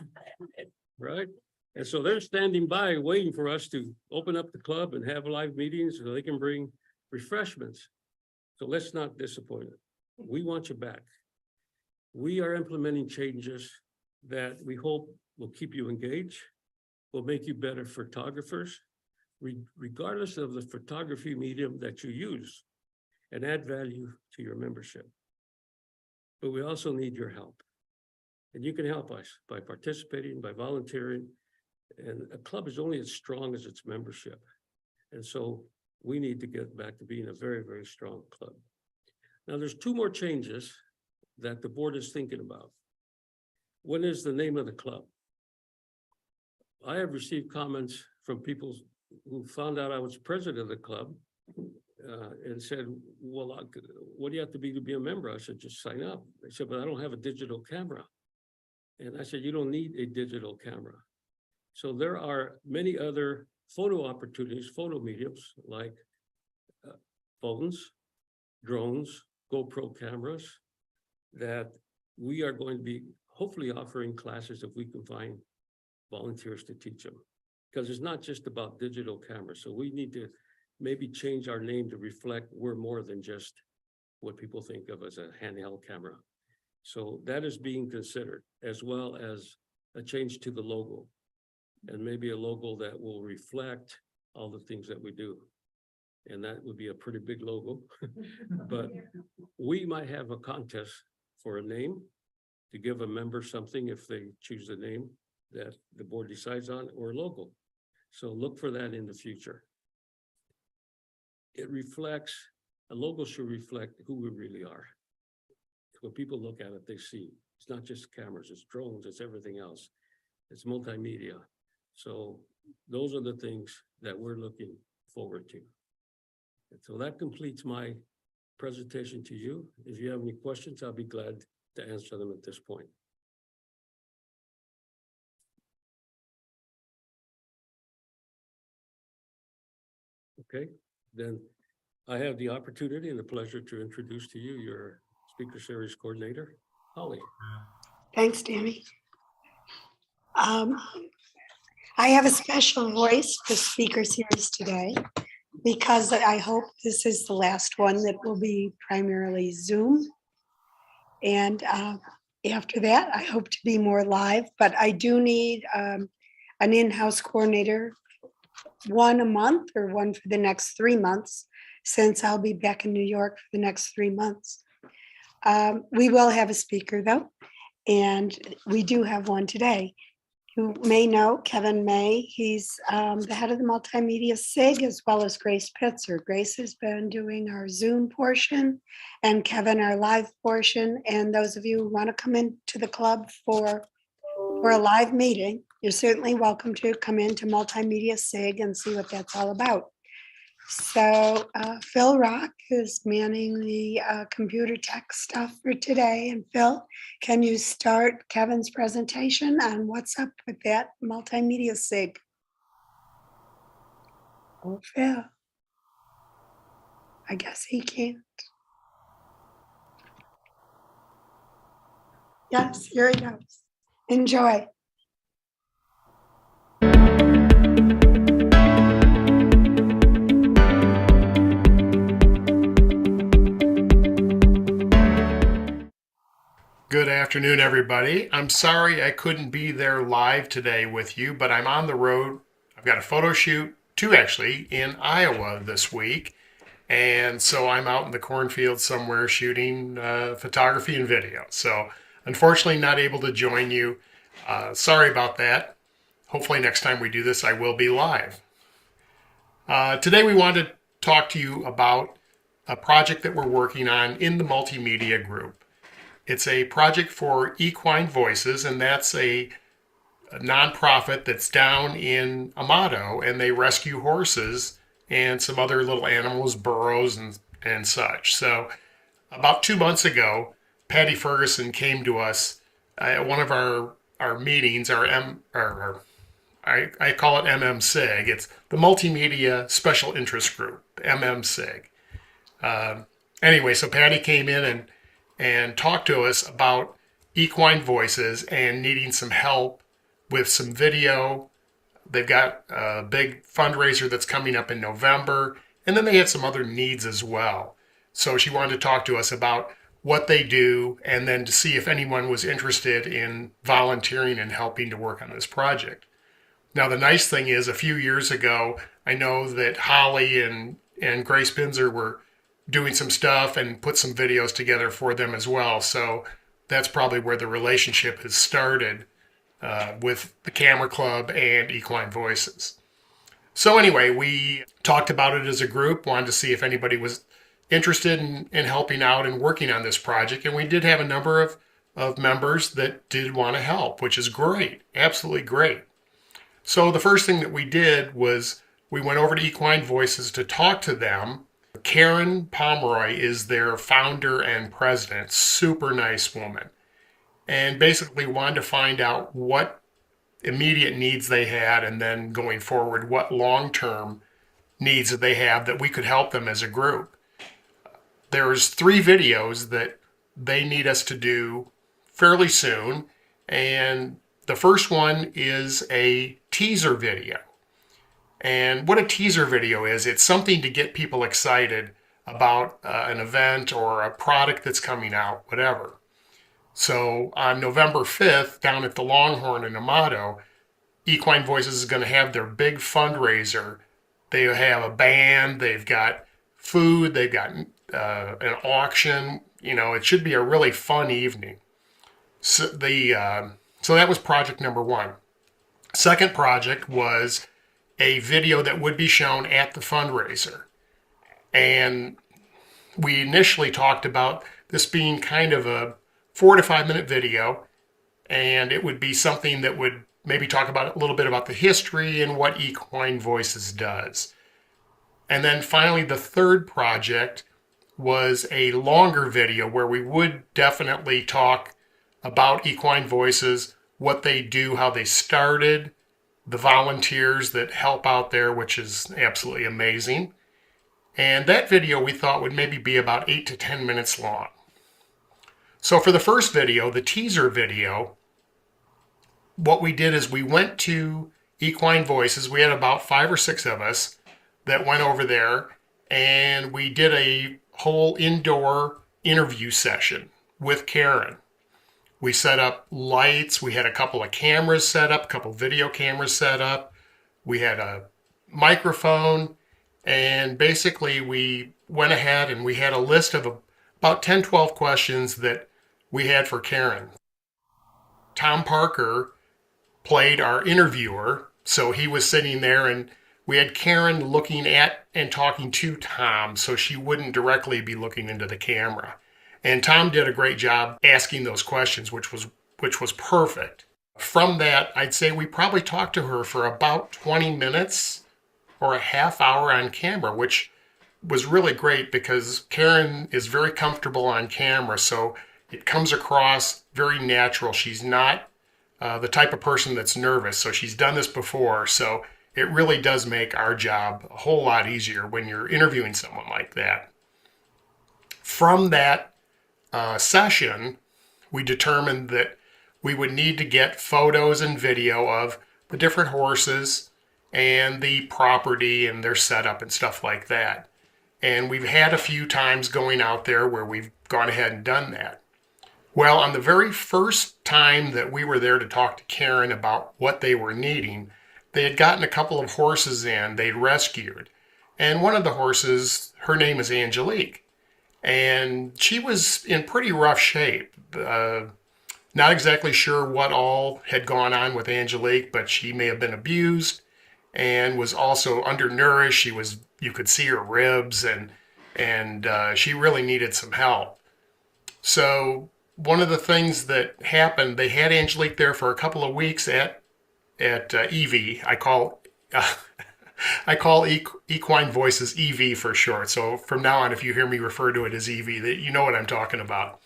right? And so they're standing by waiting for us to open up the club and have live meetings so they can bring refreshments. So let's not disappoint it. We want you back. We are implementing changes that we hope will keep you engaged, will make you better photographers, regardless of the photography medium that you use, and add value to your membership. But we also need your help. And you can help us by participating, by volunteering. And a club is only as strong as its membership. And so we need to get back to being a very, very strong club. Now, there's two more changes that the board is thinking about. One is the name of the club. I have received comments from people who found out I was president of the club and said, well, what do you have to be a member? I said, just sign up. They said, but I don't have a digital camera. And I said, you don't need a digital camera. So there are many other photo opportunities, photo mediums like phones, drones, GoPro cameras that we are going to be hopefully offering classes if we can find volunteers to teach them. Because it's not just about digital cameras. So we need to maybe change our name to reflect we're more than just what people think of as a handheld camera. So that is being considered, as well as a change to the logo. And maybe a logo that will reflect all the things that we do. And that would be a pretty big logo. But we might have a contest for a name to give a member something if they choose the name that the board decides on, or a logo. So look for that in the future. It reflects, a logo should reflect who we really are. When people look at it, they see it's not just cameras, it's drones, it's everything else. It's multimedia. So those are the things that we're looking forward to. And so that completes my presentation to you. If you have any questions, I'll be glad to answer them at this point. Okay, then I have the opportunity and the pleasure to introduce to you your speaker series coordinator, Holly. Thanks, Danny. I have a special voice for speaker series today because I hope this is the last one that will be primarily Zoom. And after that, I hope to be more live, but I do need an in-house coordinator, one a month or one for the next 3 months, since I'll be back in New York for the next 3 months. We will have a speaker though, and we do have one today. You may know Kevin May. He's the head of the Multimedia SIG, as well as Grace Pitzer. Grace has been doing our Zoom portion and Kevin our live portion. And those of you who want to come into the club for a live meeting, you're certainly welcome to come into Multimedia SIG and see what that's all about. So Phil Rock is manning the computer tech stuff for today. And Phil, can you start Kevin's presentation on what's up with that Multimedia SIG? Oh, Phil. I guess he can't. Yes, here he goes. Enjoy. Good afternoon, everybody. I'm sorry I couldn't be there live today with you, but I'm on the road. I've got a photo shoot, two actually, in Iowa this week. And so I'm out in the cornfield somewhere shooting photography and video. So unfortunately not able to join you. Sorry about that. Hopefully next time we do this, I will be live. Today we want to talk to you about a project that we're working on in the multimedia group. It's a project for Equine Voices, and that's a nonprofit that's down in Amato, and they rescue horses and some other little animals, burros and such. So about 2 months ago, Patty Ferguson came to us at one of our meetings, I call it MMSIG. It's the Multimedia Special Interest Group, MMSIG. Anyway, so Patty came in and talked to us about Equine Voices and needing some help with some video. They've got a big fundraiser that's coming up in November, and then they had some other needs as well. So she wanted to talk to us about what they do and then to see if anyone was interested in volunteering and helping to work on this project. Now, the nice thing is a few years ago, I know that Holly and Grace Pinzer were doing some stuff and put some videos together for them as well. So that's probably where the relationship has started with the Camera Club and Equine Voices. So anyway, we talked about it as a group, wanted to see if anybody was interested in helping out and working on this project. And we did have a number of members that did want to help, which is great, absolutely great. So the first thing that we did was we went over to Equine Voices to talk to them. Karen Pomeroy is their founder and president, super nice woman. And basically wanted to find out what immediate needs they had, and then going forward, what long-term needs that they have that we could help them as a group. There's 3 videos that they need us to do fairly soon, and the first one is a teaser video. And what a teaser video is, it's something to get people excited about an event or a product that's coming out, whatever. So on November 5th, down at the Longhorn in Amato, Equine Voices is going to have their big fundraiser. They have a band, they've got food, they've got an auction. You know, it should be a really fun evening. So that was project number 1. Second project was a video that would be shown at the fundraiser. And we initially talked about this being kind of a 4 to 5 minute video, and it would be something that would maybe talk about a little bit about the history and what Equine Voices does. And then finally, the third project was a longer video where we would definitely talk about Equine Voices, what they do, how they started, the volunteers that help out there, which is absolutely amazing. And that video we thought would maybe be about 8 to 10 minutes long. So for the first video, the teaser video, what we did is we went to Equine Voices. We had about 5 or 6 of us that went over there, and we did a whole indoor interview session with Karen. We set up lights. We had a couple of cameras set up, a couple video cameras set up. We had a microphone, and basically we went ahead and we had a list of about 10, 12 questions that we had for Karen. Tom Parker played our interviewer, so he was sitting there, and we had Karen looking at and talking to Tom, so she wouldn't directly be looking into the camera. And Tom did a great job asking those questions, which was perfect. From that, I'd say we probably talked to her for about 20 minutes or a half hour on camera, which was really great because Karen is very comfortable on camera, so it comes across very natural. She's not the type of person that's nervous, so she's done this before, so it really does make our job a whole lot easier when you're interviewing someone like that. From that session, we determined that we would need to get photos and video of the different horses and the property and their setup and stuff like that. And we've had a few times going out there where we've gone ahead and done that. Well, on the very first time that we were there to talk to Karen about what they were needing, they had gotten a couple of horses in they'd rescued. And one of the horses, her name is Angelique, and she was in pretty rough shape. Not exactly sure what all had gone on with Angelique, but she may have been abused and was also undernourished. You could see her ribs, and she really needed some help. So one of the things that happened, they had Angelique there for a couple of weeks at EV. I call Equine Voices EV for short. So from now on, if you hear me refer to it as EV, that you know what I'm talking about.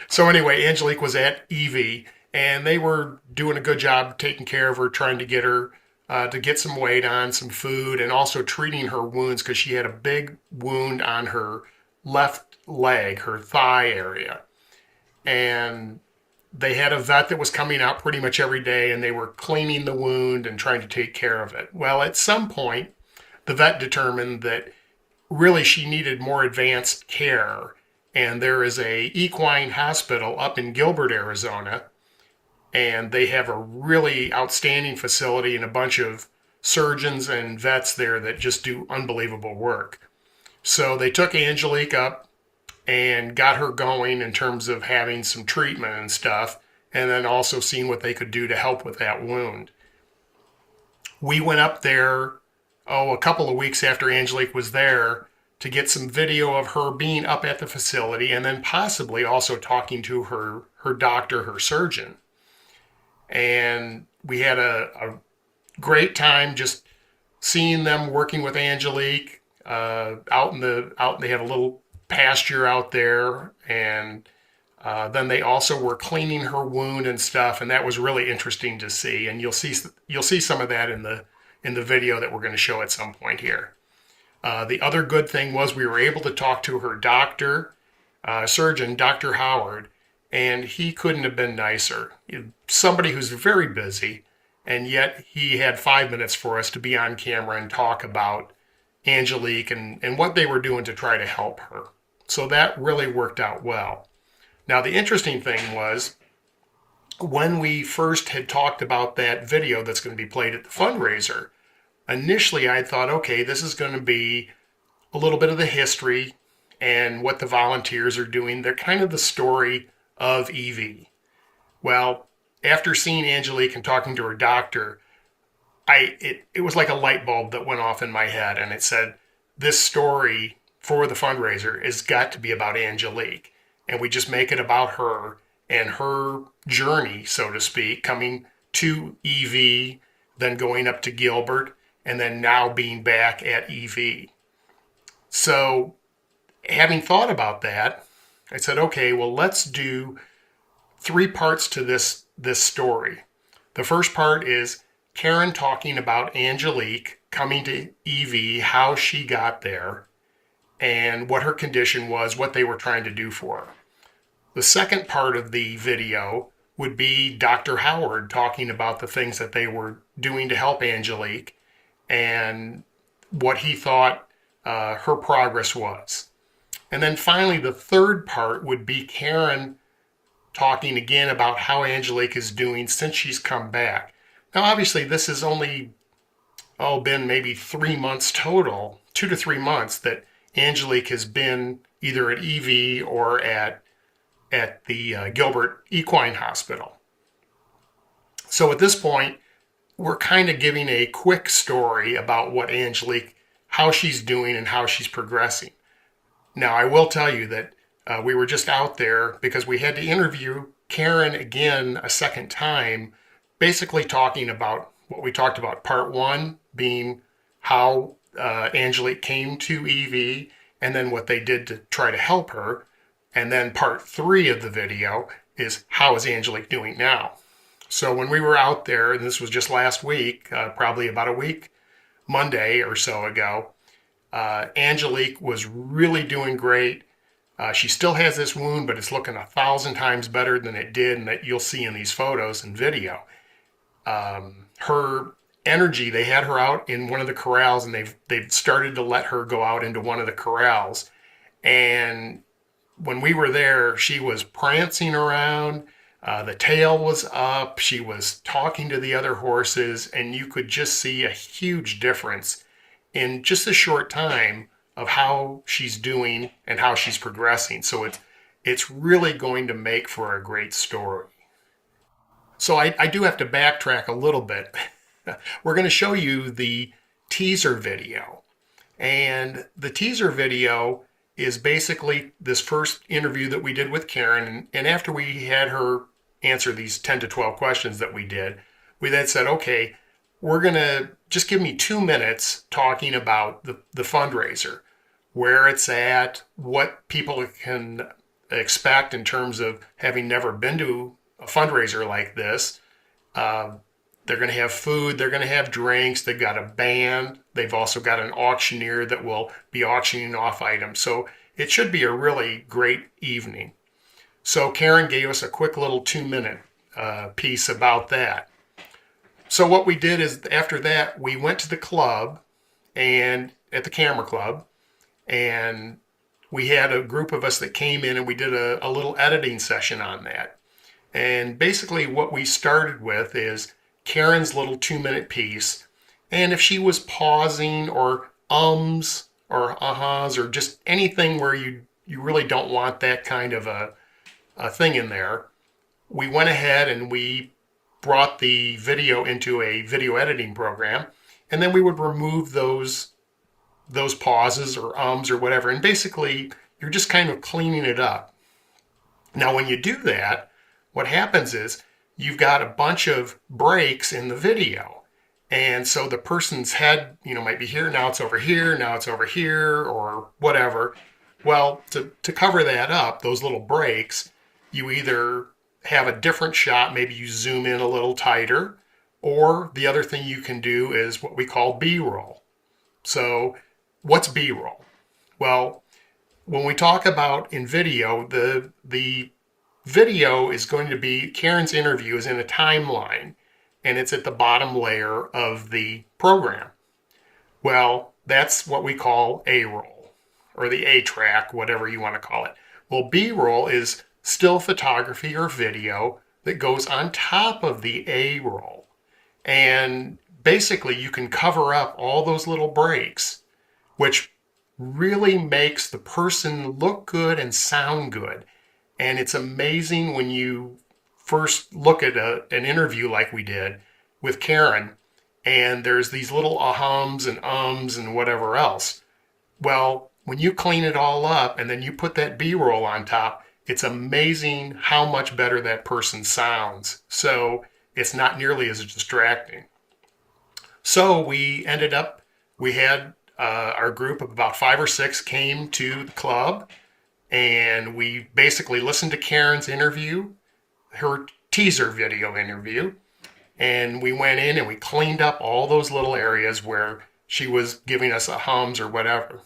So anyway, Angelique was at EV, and they were doing a good job taking care of her, trying to get her to get some weight on, some food, and also treating her wounds because she had a big wound on her left leg, her thigh area. And they had a vet that was coming out pretty much every day, and they were cleaning the wound and trying to take care of it. Well, at some point, the vet determined that really she needed more advanced care. And there is a equine hospital up in Gilbert, Arizona, and they have a really outstanding facility and a bunch of surgeons and vets there that just do unbelievable work. So they took Angelique up and got her going in terms of having some treatment and stuff, and then also seeing what they could do to help with that wound. We went up there, a couple of weeks after Angelique was there, to get some video of her being up at the facility and then possibly also talking to her doctor, her surgeon. And we had a great time just seeing them working with Angelique they have a little pasture out there, and then they also were cleaning her wound and stuff, and that was really interesting to see. And you'll see some of that in the video that we're going to show at some point here. The other good thing was we were able to talk to her surgeon, Dr. Howard, and he couldn't have been nicer. Somebody who's very busy, and yet he had 5 minutes for us to be on camera and talk about Angelique and what they were doing to try to help her. So that really worked out well. Now, the interesting thing was when we first had talked about that video that's going to be played at the fundraiser, initially I thought, okay, this is going to be a little bit of the history and what the volunteers are doing. They're kind of the story of EV. Well, after seeing Angelique and talking to her doctor, it was like a light bulb that went off in my head, and it said, this story for the fundraiser has got to be about Angelique. And we just make it about her and her journey, so to speak, coming to EV, then going up to Gilbert, and then now being back at EV. So having thought about that, I said, okay, well, let's do 3 parts to this story. The first part is Karen talking about Angelique coming to EV, how she got there, and what her condition was, what they were trying to do for her. The second part of the video would be Dr. Howard talking about the things that they were doing to help Angelique and what he thought her progress was. And then finally, the third part would be Karen talking again about how Angelique is doing since she's come back. Now, obviously, this has only been maybe 3 months total, 2 to 3 months that Angelique has been either at EV or at the Gilbert Equine Hospital. So at this point, we're kind of giving a quick story about what Angelique, how she's doing and how she's progressing. Now, I will tell you that we were just out there because we had to interview Karen again a second time, basically talking about what we talked about. Part 1 being how Angelique came to EV and then what they did to try to help her. And then part 3 of the video is how is Angelique doing now? So when we were out there, and this was just last week, probably about a week, Monday or so ago, Angelique was really doing great. She still has this wound, but it's looking 1,000 times better than it did, and that you'll see in these photos and video. Her energy, they had her out in one of the corrals, and they've started to let her go out into one of the corrals. And when we were there, she was prancing around. The tail was up. She was talking to the other horses, and you could just see a huge difference in just a short time of how she's doing and how she's progressing. So it's really going to make for a great story. So I do have to backtrack a little bit. We're going to show you the teaser video. And the teaser video is basically this first interview that we did with Karen. And after we had her answer these 10 to 12 questions that we did, we then said, okay, we're going to just give me 2 minutes talking about the fundraiser, where it's at, what people can expect in terms of having never been to a fundraiser like this. They're going to have food, they're going to have drinks, they've got a band, they've also got an auctioneer that will be auctioning off items. So it should be a really great evening. So Karen gave us a quick little 2-minute piece about that. So what we did is after that, we went to the club and at the camera club, and we had a group of us that came in and we did a little editing session on that. And basically what we started with is Karen's little 2-minute piece. And if she was pausing or ums or ahas or just anything where you really don't want that kind of a thing in there, we went ahead and we brought the video into a video editing program, and then we would remove those pauses or ums or whatever. And basically you're just kind of cleaning it up. Now, when you do that, what happens is you've got a bunch of breaks in the video. And so the person's head, might be here, now it's over here, now it's over here, or whatever. Well, to cover that up, those little breaks, you either have a different shot, maybe you zoom in a little tighter, or the other thing you can do is what we call B-roll. So what's B-roll? Well, when we talk about in video, the video is going to be, Karen's interview is in a timeline, and it's at the bottom layer of the program. Well, that's what we call A-roll, or the A-track, whatever you want to call it. Well, B-roll is still photography or video that goes on top of the A-roll. And basically you can cover up all those little breaks, which really makes the person look good and sound good. And it's amazing when you first look at an interview like we did with Karen, and there's these little ahums and ums and whatever else. Well, when you clean it all up and then you put that B-roll on top, it's amazing how much better that person sounds. So it's not nearly as distracting. So we had our group of about 5 or 6 came to the club, and we basically listened to Karen's interview, her teaser video interview, and we went in and we cleaned up all those little areas where she was giving us a hums or whatever.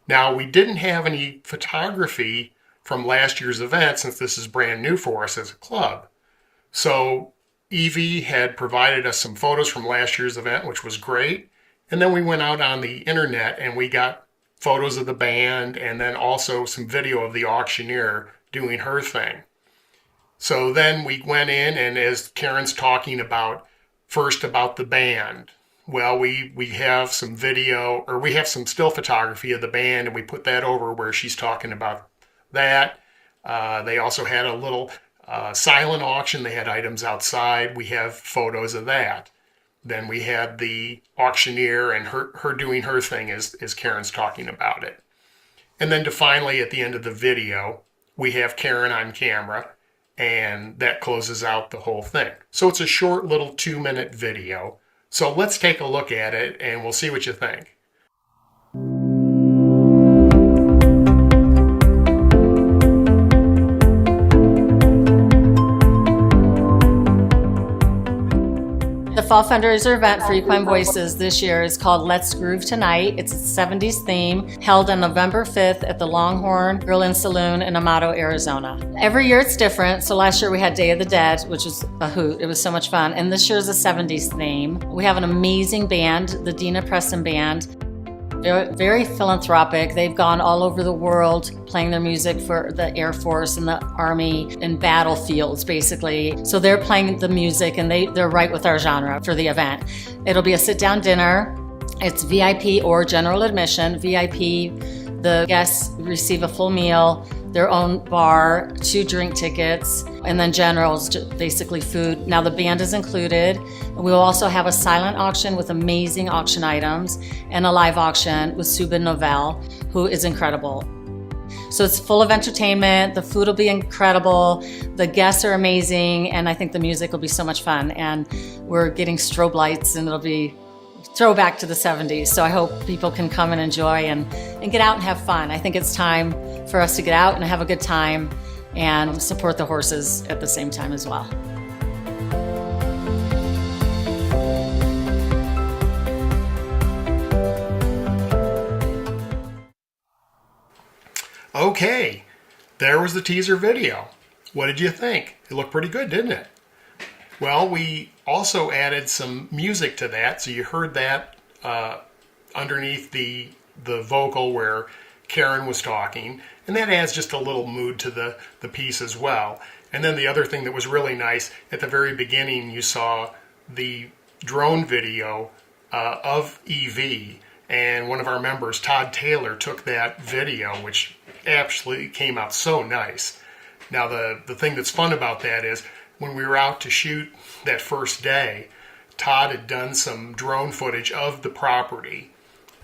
Now, we didn't have any photography from last year's event since this is brand new for us as a club. So Evie had provided us some photos from last year's event, which was great. And then we went out on the internet and we got photos of the band and then also some video of the auctioneer doing her thing. So then we went in, and as Karen's talking about the band, well, we have some video, or we have some still photography of the band, and we put that over where she's talking about that. They also had a little silent auction. They had items outside. We have photos of that. Then we had the auctioneer and her doing her thing as Karen's talking about it. And then finally, at the end of the video, we have Karen on camera, and that closes out the whole thing. So it's a short little 2-minute video. So let's take a look at it and we'll see what you think. The fall fundraiser event for Equine Voices this year is called Let's Groove Tonight. It's a 70s theme held on November 5th at the Longhorn Grill and Saloon in Amato, Arizona. Every year it's different. So last year we had Day of the Dead, which was a hoot. It was so much fun. And this year's a 70s theme. We have an amazing band, the Dina Preston Band. They're very philanthropic. They've gone all over the world playing their music for the Air Force and the Army and battlefields, basically. So they're playing the music, and they're right with our genre for the event. It'll be a sit-down dinner. It's VIP or general admission. VIP, the guests receive a full meal, their own bar, 2 drink tickets, and then generals, basically food. Now the band is included. We will also have a silent auction with amazing auction items and a live auction with Subin Novell, who is incredible. So it's full of entertainment, the food will be incredible, the guests are amazing, and I think the music will be so much fun. And we're getting strobe lights and it'll be throwback to the 70s. So I hope people can come and enjoy and get out and have fun. I think it's time for us to get out and have a good time and support the horses at the same time as well. Okay, there was the teaser video. What did you think? It looked pretty good, didn't it? Well, we also added some music to that, so you heard that underneath the vocal where Karen was talking, and that adds just a little mood to the piece as well. And then the other thing that was really nice, at the very beginning you saw the drone video of EV, and one of our members, Todd Taylor, took that video, which actually came out so nice. Now the thing that's fun about that is when we were out to shoot that first day, Todd had done some drone footage of the property,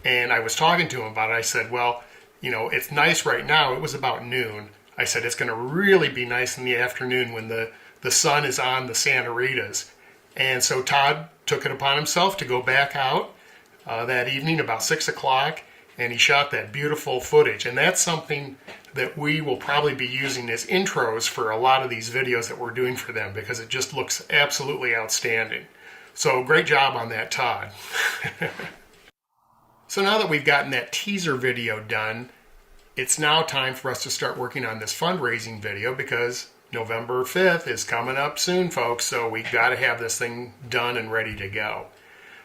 and I was talking to him about it. I said, well, you know, it's nice right now. It was about noon. I said, it's going to really be nice in the afternoon when the sun is on the Santa Ritas. And so Todd took it upon himself to go back out that evening about 6 o'clock, and he shot that beautiful footage. And that's something that we will probably be using as intros for a lot of these videos that we're doing for them, because it just looks absolutely outstanding. So great job on that, Todd. So now that we've gotten that teaser video done, it's now time for us to start working on this fundraising video, because November 5th is coming up soon, folks, so we've got to have this thing done and ready to go.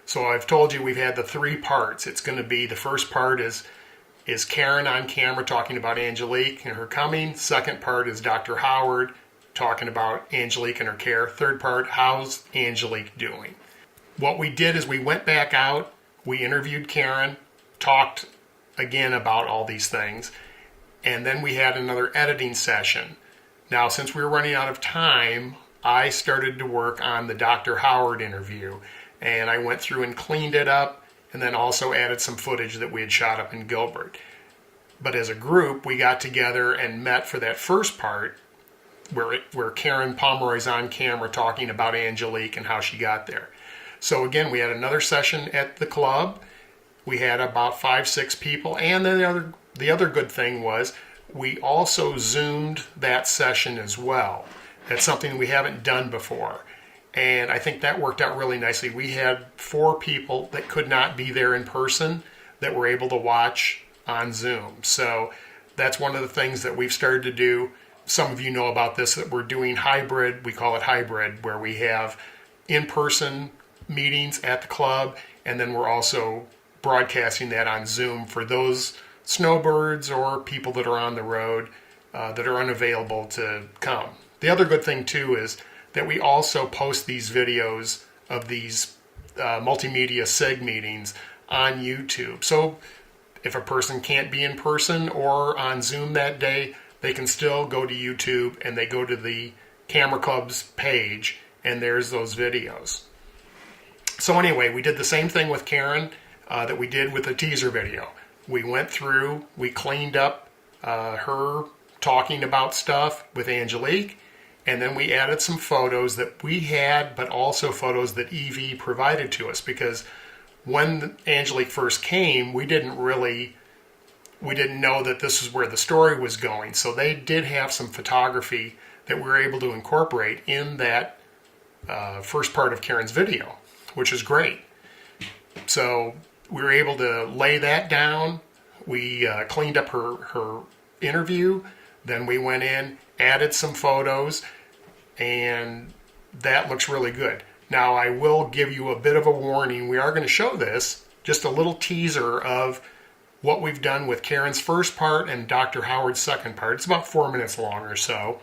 So I've told you we've had the 3 parts. It's going to be, the first part is Karen on camera talking about Angelique and her coming. Second part is Dr. Howard talking about Angelique and her care. Third part, how's Angelique doing? What we did is we went back out, we interviewed Karen, talked again about all these things, and then we had another editing session. Now, since we were running out of time, I started to work on the Dr. Howard interview, and I went through and cleaned it up, and then also added some footage that we had shot up in Gilbert. But as a group, we got together and met for that first part where Karen Pomeroy's on camera talking about Angelique and how she got there. So again, we had another session at the club. We had about 5-6 people, and then the other good thing was we also Zoomed that session as well. That's something we haven't done before. And I think that worked out really nicely. We had 4 people that could not be there in person that were able to watch on Zoom. So that's one of the things that we've started to do. Some of you know about this, that we're doing hybrid. We call it hybrid, where we have in-person meetings at the club, and then we're also broadcasting that on Zoom for those snowbirds or people that are on the road that are unavailable to come. The other good thing too is that we also post these videos of these Multimedia SIG meetings on YouTube. So if a person can't be in person or on Zoom that day, they can still go to YouTube and they go to the Camera Club's page, and there's those videos. So anyway, we did the same thing with Karen that we did with the teaser video. We went through, we cleaned up her talking about stuff with Angelique, and then we added some photos that we had, but also photos that EV provided to us, because when Angelique first came, we didn't know that this is where the story was going. So they did have some photography that we were able to incorporate in that first part of Karen's video, which is great. So we were able to lay that down. We cleaned up her interview. Then we went in, added some photos, and that looks really good. Now, I will give you a bit of a warning. We are going to show this, just a little teaser of what we've done with Karen's first part and Dr. Howard's second part. It's about 4 minutes long or so.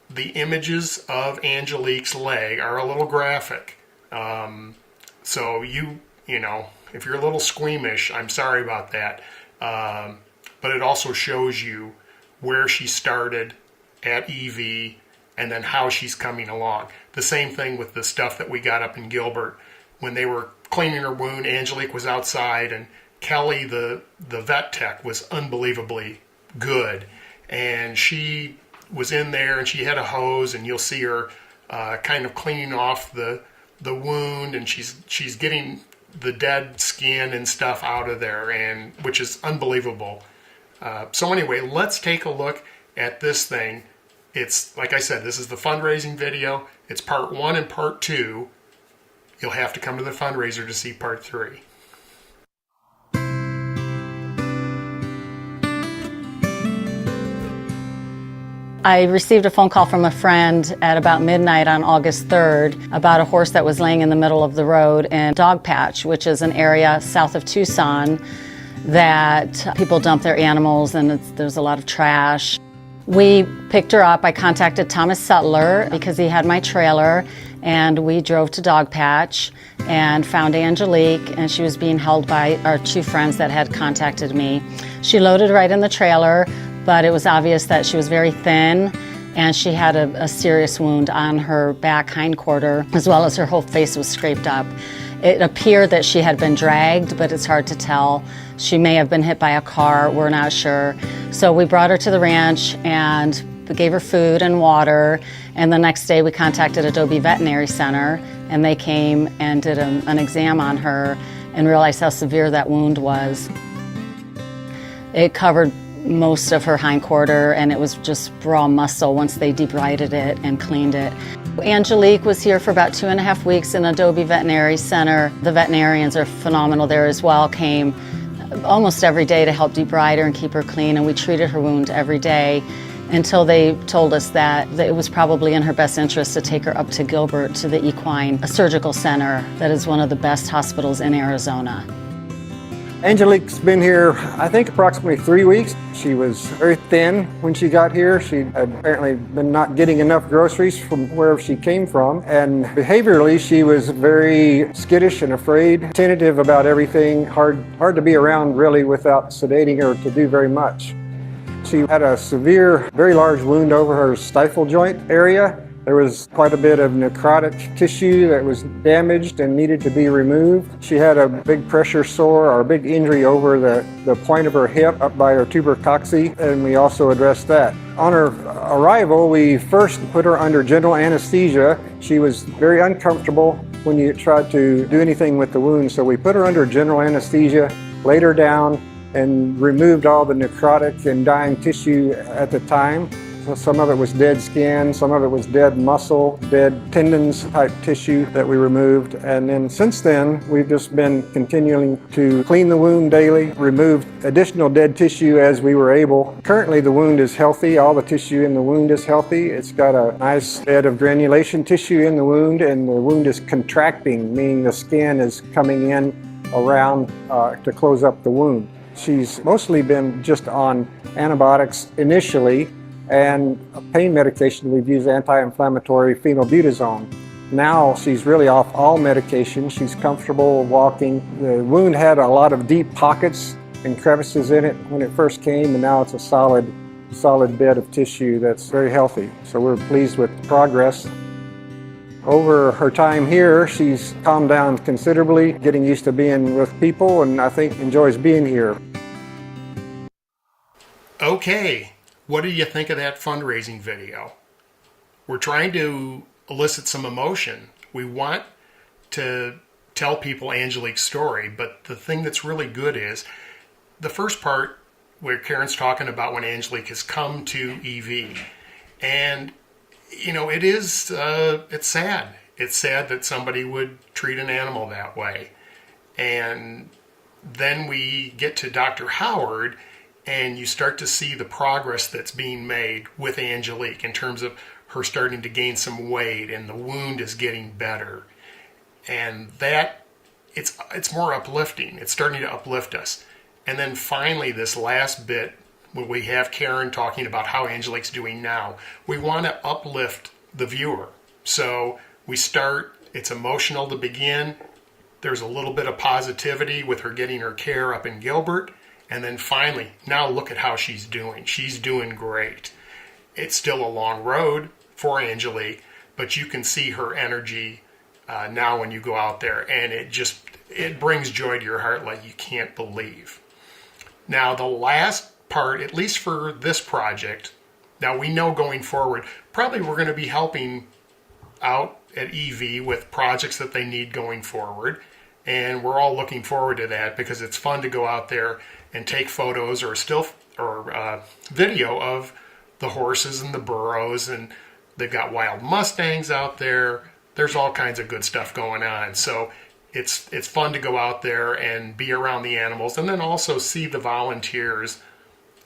The images of Angelique's leg are a little graphic. So you know, If you're a little squeamish, I'm sorry about that. But it also shows you where she started at EV and then how she's coming along. The same thing with the stuff that we got up in Gilbert. When they were cleaning her wound, Angelique was outside, and Kelly, the vet tech, was unbelievably good. And she was in there, and she had a hose, and you'll see her kind of cleaning off the wound, and she's getting the dead skin and stuff out of there, and which is unbelievable. So anyway, let's take a look at this thing. It's, like I said, this is the fundraising video. It's part 1 and part 2. You'll have to come to the fundraiser to see part 3. I received a phone call from a friend at about midnight on August 3rd about a horse that was laying in the middle of the road in Dog Patch, which is an area south of Tucson that people dump their animals, and there's a lot of trash. We picked her up. I contacted Thomas Sutler because he had my trailer, and we drove to Dog Patch and found Angelique, and she was being held by our 2 friends that had contacted me. She loaded right in the trailer, but it was obvious that she was very thin, and she had a serious wound on her back hindquarter, as well as her whole face was scraped up. It appeared that she had been dragged, but it's hard to tell. She may have been hit by a car, we're not sure. So we brought her to the ranch and gave her food and water, and the next day we contacted Adobe Veterinary Center, and they came and did an exam on her and realized how severe that wound was. It covered most of her hindquarter, and it was just raw muscle once they debrided it and cleaned it. Angelique was here for about 2.5 weeks in Adobe Veterinary Center. The veterinarians are phenomenal there as well, came almost every day to help debride her and keep her clean, and we treated her wound every day until they told us that it was probably in her best interest to take her up to Gilbert to the Equine Surgical Center. That is one of the best hospitals in Arizona. Angelique's been here, I think, approximately 3 weeks. She was very thin when she got here. She had apparently been not getting enough groceries from wherever she came from. And behaviorally, she was very skittish and afraid, tentative about everything, hard to be around really without sedating her to do very much. She had a severe, very large wound over her stifle joint area. There was quite a bit of necrotic tissue that was damaged and needed to be removed. She had a big pressure sore or a big injury over the point of her hip up by her tubercocci, and we also addressed that. On her arrival, we first put her under general anesthesia. She was very uncomfortable when you tried to do anything with the wound, so we put her under general anesthesia, laid her down, and removed all the necrotic and dying tissue at the time. So some of it was dead skin, some of it was dead muscle, dead tendons type tissue that we removed. And then since then, we've just been continuing to clean the wound daily, remove additional dead tissue as we were able. Currently the wound is healthy, all the tissue in the wound is healthy. It's got a nice bed of granulation tissue in the wound, and the wound is contracting, meaning the skin is coming in around to close up the wound. She's mostly been just on antibiotics initially, and pain medication. We've used anti-inflammatory phenylbutazone. Now she's really off all medication. She's comfortable walking. The wound had a lot of deep pockets and crevices in it when it first came, and now it's a solid bed of tissue that's very healthy. So we're pleased with the progress. Over her time here, she's calmed down considerably, getting used to being with people, and I think enjoys being here. Okay. What do you think of that fundraising video? We're trying to elicit some emotion. We want to tell people Angelique's story, but the thing that's really good is the first part where Karen's talking about when Angelique has come to EV. And, you know, it's sad. It's sad that somebody would treat an animal that way. And then we get to Dr. Howard, and you start to see the progress that's being made with Angelique in terms of her starting to gain some weight, and the wound is getting better. And that, it's more uplifting. It's starting to uplift us. And then finally, this last bit, when we have Karen talking about how Angelique's doing now, we want to uplift the viewer. So we start, it's emotional to begin, There's a little bit of positivity with her getting her care up in Gilbert. And then finally, now look at how she's doing. She's doing great. It's still a long road for Angelique, but you can see her energy now when you go out there, and it brings joy to your heart like you can't believe. Now, the last part, at least for this project, now we know going forward, probably we're going to be helping out at EV with projects that they need going forward. And we're all looking forward to that because it's fun to go out there and take photos or video of the horses and the burros, and they've got wild Mustangs out there. There's all kinds of good stuff going on. So it's fun to go out there and be around the animals, and then also see the volunteers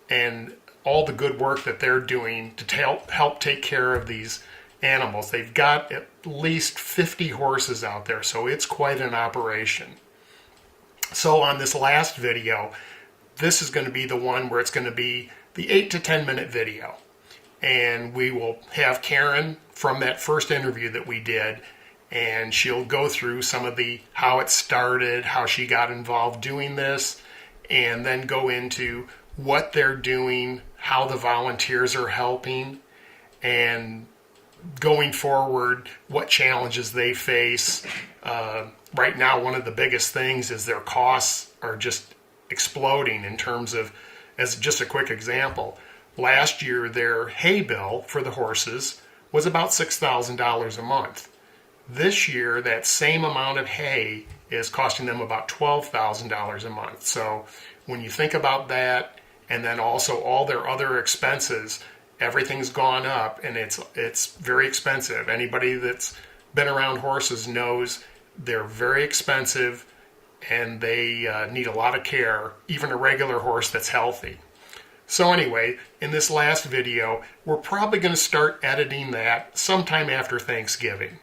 and all the good work that they're doing to help take care of these animals. They've got at least 50 horses out there, so it's quite an operation. So on this last video, this is going to be the one where it's going to be the 8 to 10 minute video. And we will have Karen from that first interview that we did, and she'll go through some of how it started, how she got involved doing this, and then go into what they're doing, how the volunteers are helping, and going forward, what challenges they face. Right now, one of the biggest things is their costs are just exploding in terms of, as just a quick example, last year their hay bill for the horses was about $6,000 a month. This year, that same amount of hay is costing them about $12,000 a month. So when you think about that, and then also all their other expenses, everything's gone up, and it's very expensive. Anybody that's been around horses knows they're very expensive, and they need a lot of care, even a regular horse that's healthy. So anyway, in this last video, we're probably going to start editing that sometime after Thanksgiving.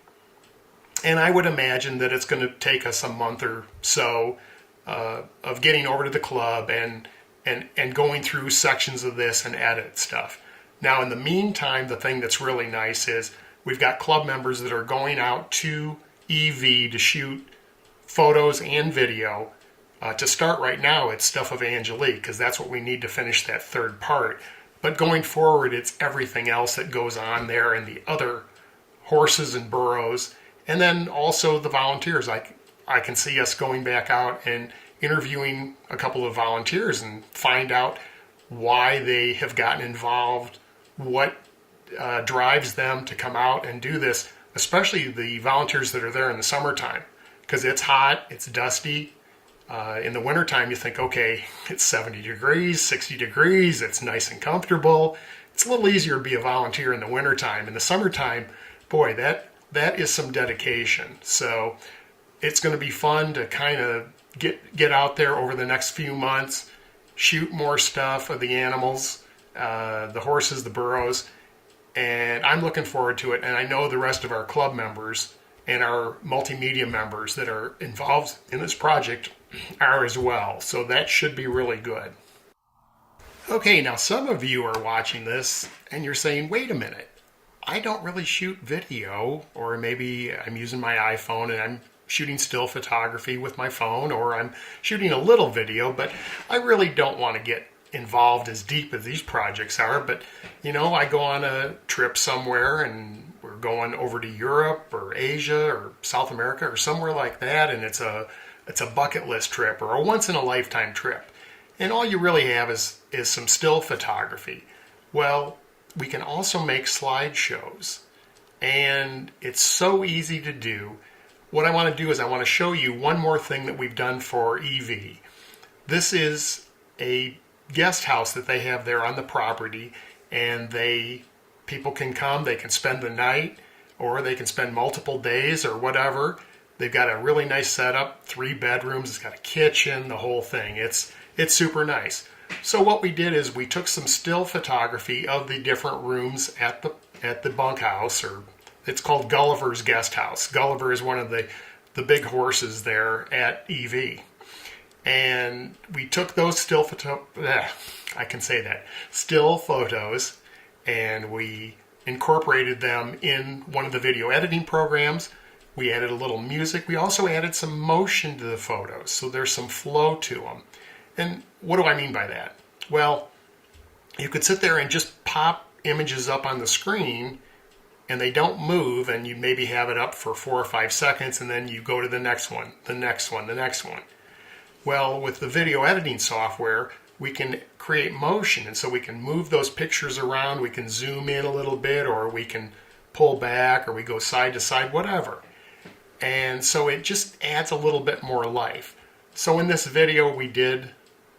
And I would imagine that it's going to take us a month or so of getting over to the club and going through sections of this and edit stuff. Now, in the meantime, the thing that's really nice is we've got club members that are going out to EV to shoot photos and video. To start right now, it's stuff of Angelique, because that's what we need to finish that third part. But going forward, it's everything else that goes on there, and the other horses and burros, and then also the volunteers. I can see us going back out and interviewing a couple of volunteers and find out why they have gotten involved, what drives them to come out and do this, especially the volunteers that are there in the summertime, because it's hot, it's dusty. In the wintertime, you think, okay, it's 70 degrees, 60 degrees, it's nice and comfortable. It's a little easier to be a volunteer in the wintertime. In the summertime, boy, that is some dedication. So it's going to be fun to kind of get out there over the next few months, shoot more stuff of the animals, the horses, the burros, and I'm looking forward to it. And I know the rest of our club members and our multimedia members that are involved in this project are as well. So that should be really good. Okay, now some of you are watching this and you're saying, wait a minute, I don't really shoot video, or maybe I'm using my iPhone and I'm shooting still photography with my phone, or I'm shooting a little video, but I really don't want to get involved as deep as these projects are. But I go on a trip somewhere and we're going over to Europe or Asia or South America or somewhere like that, and it's a bucket list trip or a once in a lifetime trip, and all you really have is some still photography. Well, we can also make slideshows, and it's so easy to do. What I want to do is I want to show you one more thing that we've done for EV. This is a guest house that they have there on the property, and people can come, they can spend the night, or they can spend multiple days or whatever. They've got a really nice setup, 3 bedrooms, it's got a kitchen, the whole thing. It's super nice. So what we did is we took some still photography of the different rooms at the bunkhouse, or it's called Gulliver's Guest House. Gulliver is one of the big horses there at EV. And we took those still photos, and we incorporated them in one of the video editing programs. We added a little music. We also added some motion to the photos, so there's some flow to them. And what do I mean by that? Well, you could sit there and just pop images up on the screen and they don't move, and you maybe have it up for 4 or 5 seconds, and then you go to the next one, the next one, the next one. Well, with the video editing software, we can create motion, and so we can move those pictures around, we can zoom in a little bit, or we can pull back, or we go side to side, whatever. And so it just adds a little bit more life. So in this video, we did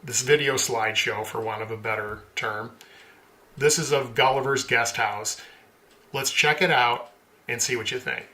this video slideshow, for want of a better term. This is of Gulliver's Guest House. Let's check it out and see what you think.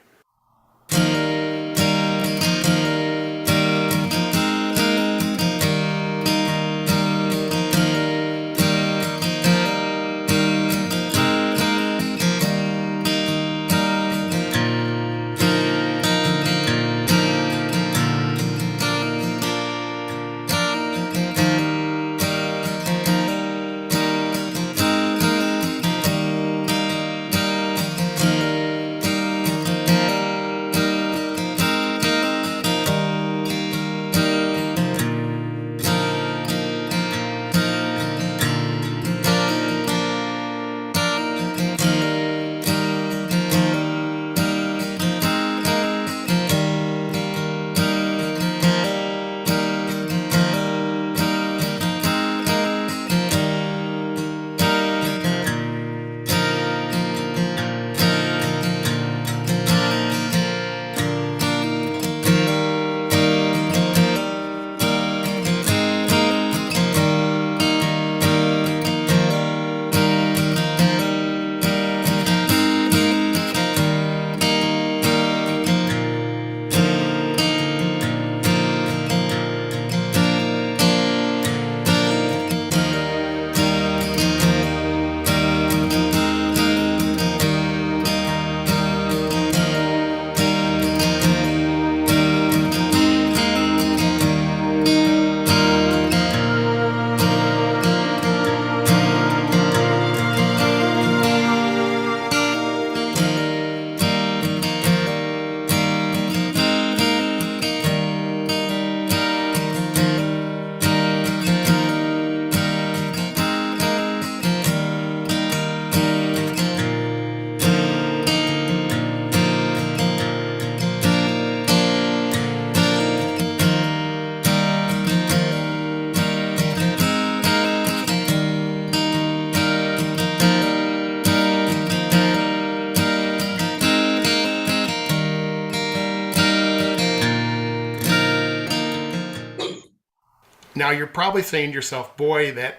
Now you're probably saying to yourself, boy, that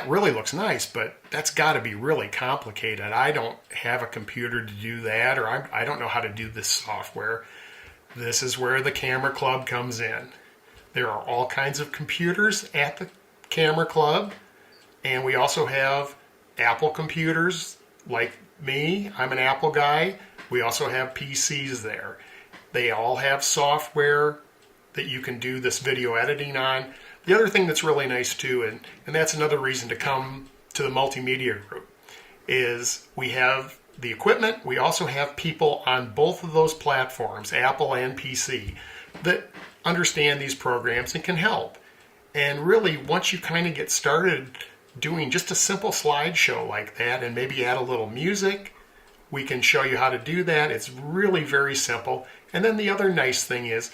really looks nice, but that's got to be really complicated. I don't have a computer to do that, or I don't know how to do this software. This is where the Camera Club comes in. There are all kinds of computers at the Camera Club, and we also have Apple computers like me. I'm an Apple guy. We also have PCs there. They all have software that you can do this video editing on. The other thing that's really nice too, and that's another reason to come to the multimedia group, is we have the equipment. We also have people on both of those platforms, Apple and PC, that understand these programs and can help. And really, once you kind of get started doing just a simple slideshow like that and maybe add a little music, we can show you how to do that. It's really very simple. And then the other nice thing is,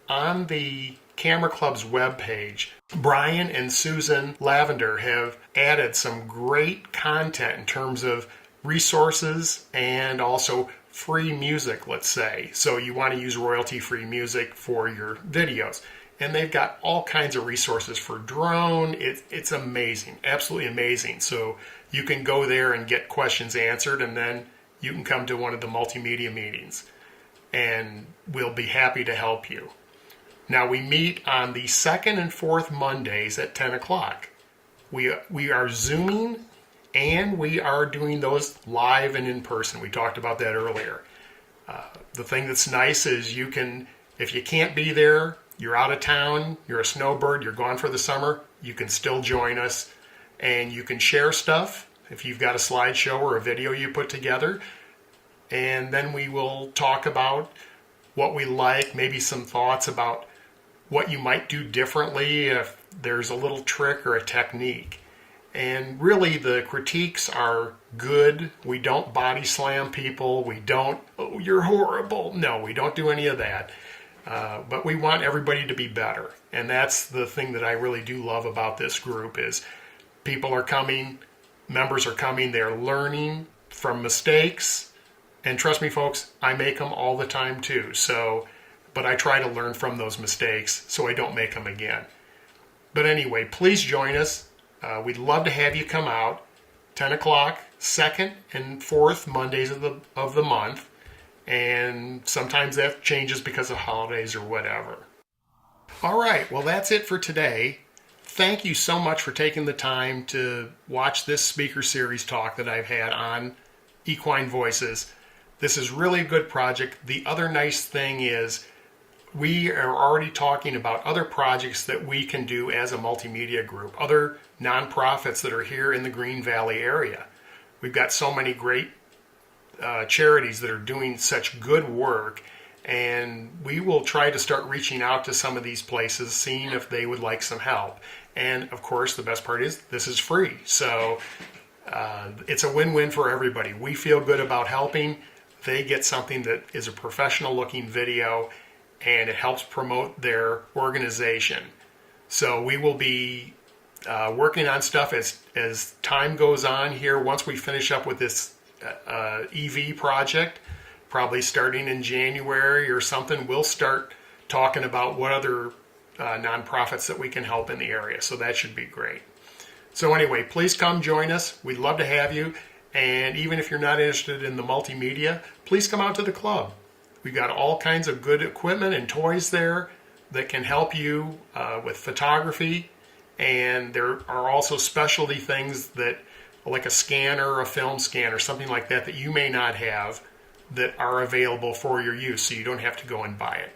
on the Camera Club's webpage, Brian and Susan Lavender have added some great content in terms of resources and also free music, let's say. So you want to use royalty-free music for your videos. And they've got all kinds of resources for drone. It's amazing, absolutely amazing. So you can go there and get questions answered, and then you can come to one of the multimedia meetings, and we'll be happy to help you. Now, we meet on the second and fourth Mondays at 10 o'clock. We are Zooming, and we are doing those live and in person. We talked about that earlier. The thing that's nice is you can, if you can't be there, you're out of town, you're a snowbird, you're gone for the summer, you can still join us, and you can share stuff if you've got a slideshow or a video you put together. And then we will talk about what we like, maybe some thoughts about what you might do differently if there's a little trick or a technique. And really the critiques are good. We don't body slam people. We don't, oh, you're horrible. No, we don't do any of that. But we want everybody to be better. And that's the thing that I really do love about this group is people are coming, members are coming, they're learning from mistakes. And trust me, folks, I make them all the time too. So, but I try to learn from those mistakes so I don't make them again. But anyway, please join us. We'd love to have you come out, 10 o'clock, second and fourth Mondays of the month. And sometimes that changes because of holidays or whatever. All right, well, that's it for today. Thank you so much for taking the time to watch this speaker series talk that I've had on Equine Voices. This is really a good project. The other nice thing is we are already talking about other projects that we can do as a multimedia group, other nonprofits that are here in the Green Valley area. We've got so many great charities that are doing such good work, and we will try to start reaching out to some of these places, seeing if they would like some help. And of course, the best part is this is free. So it's a win-win for everybody. We feel good about helping. They get something that is a professional looking video, and it helps promote their organization. So we will be working on stuff as time goes on here. Once we finish up with this EV project, probably starting in January or something, we'll start talking about what other nonprofits that we can help in the area. So that should be great. So anyway, please come join us. We'd love to have you. And even if you're not interested in the multimedia, please come out to the club. We've got all kinds of good equipment and toys there that can help you with photography. And there are also specialty things that, like a scanner, a film scanner, something like that, that you may not have that are available for your use, so you don't have to go and buy it.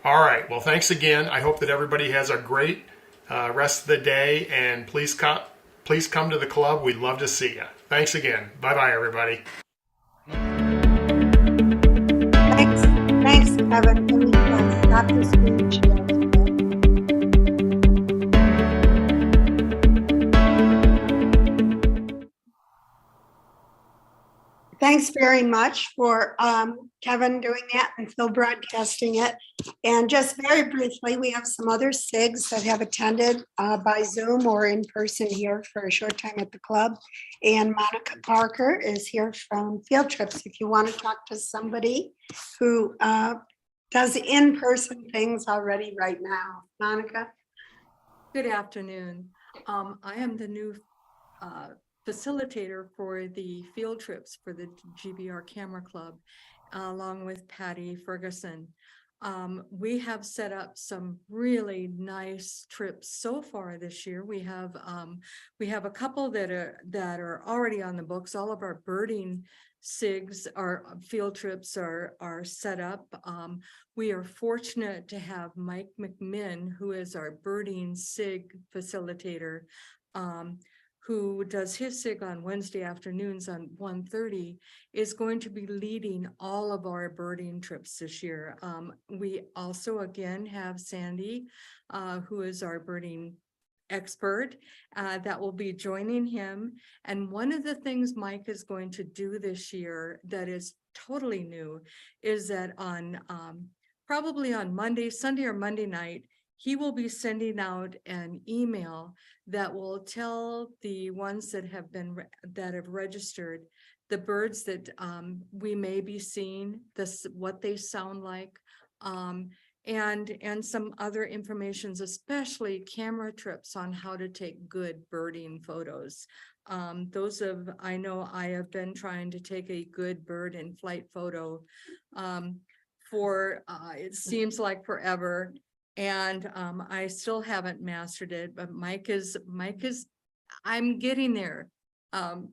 All right, well, thanks again. I hope that everybody has a great rest of the day, and please come to the club. We'd love to see you. Thanks again. Bye-bye, everybody. Thanks, Kevin. Can we stop the speech? Thanks very much for Kevin doing that and Phil broadcasting it. And just very briefly, we have some other SIGs that have attended by Zoom or in person here for a short time at the club. And Monica Parker is here from Field Trips. If you want to talk to somebody who does in-person things already right now. Monica? Good afternoon. I am the new facilitator for the field trips for the GBR Camera Club, along with Patty Ferguson. We have set up some really nice trips so far this year. We have a couple that are already on the books. All of our birding SIGs, our field trips are set up. We are fortunate to have Mike McMinn, who is our birding SIG facilitator, who does his SIG on Wednesday afternoons on 1:30, is going to be leading all of our birding trips this year. We also, again, have Sandy, who is our birding expert, that will be joining him. And one of the things Mike is going to do this year that is totally new is that on probably on Monday, Sunday or Monday night, he will be sending out an email that will tell the ones that have registered the birds that we may be seeing, what they sound like, and some other informations, especially camera trips on how to take good birding photos. I know I have been trying to take a good bird in flight photo for it seems like forever. And I still haven't mastered it, but Mike is, I'm getting there.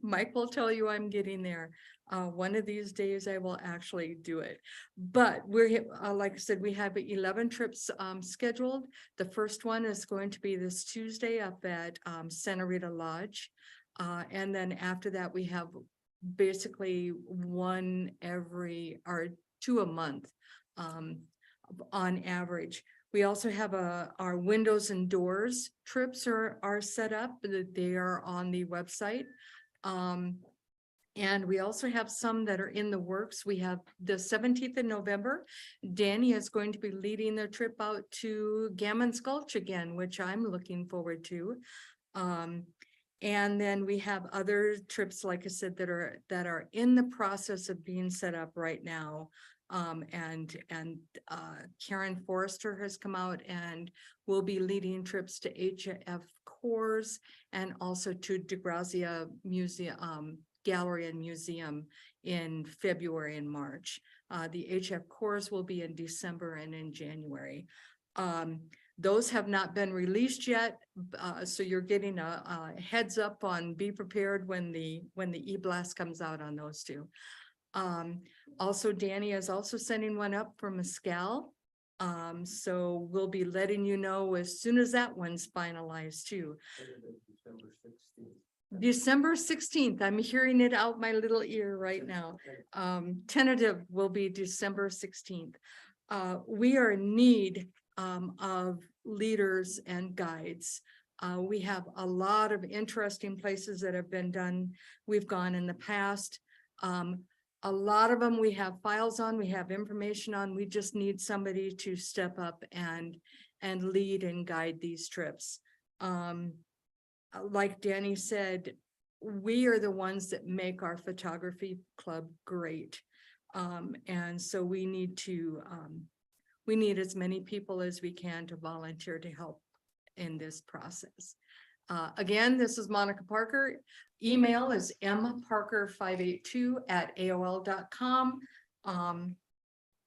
Mike will tell you I'm getting there. One of these days I will actually do it. But we're, like I said, we have 11 trips scheduled. The first one is going to be this Tuesday up at Santa Rita Lodge. And then after that, we have basically 2 a month on average. We also have our windows and doors trips are set up, that they are on the website. And we also have some that are in the works. We have the 17th of November. Danny is going to be leading the trip out to Gammon's Gulch again, which I'm looking forward to. And then we have other trips, like I said, that are in the process of being set up right now. Karen Forrester has come out and will be leading trips to HF Coors and also to DeGrazia Museum, Gallery and Museum in February and March. The HF Coors will be in December and in January. Those have not been released yet, so you're getting a heads up on, be prepared when the e-blast comes out on those two. Also, Danny is also sending one up for Mescal. So we'll be letting you know as soon as that one's finalized too. December 16th, I'm hearing it out my little ear right now. Tentative will be December 16th. We are in need of leaders and guides. We have a lot of interesting places that have been done. We've gone in the past. A lot of them we have files on, we have information on. We just need somebody to step up and lead and guide these trips. Like Danny said, we are the ones that make our photography club great. And so we need as many people as we can to volunteer to help in this process. Again, this is Monica Parker. Email is mparker582@aol.com.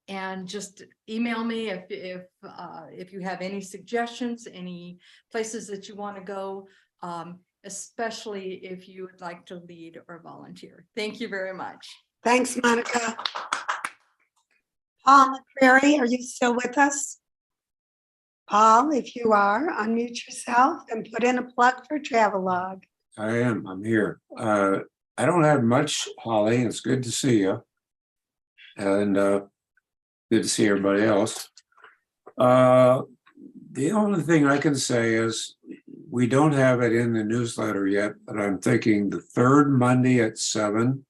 And just email me if you have any suggestions, any places that you want to go, especially if you would like to lead or volunteer. Thank you very much. Thanks, Monica. Paul McCrary, are you still with us? Paul, if you are, unmute yourself and put in a plug for Travelog. I am. I'm here. I don't have much, Holly. It's good to see you. And good to see everybody else. The only thing I can say is we don't have it in the newsletter yet, but I'm thinking the third Monday at 7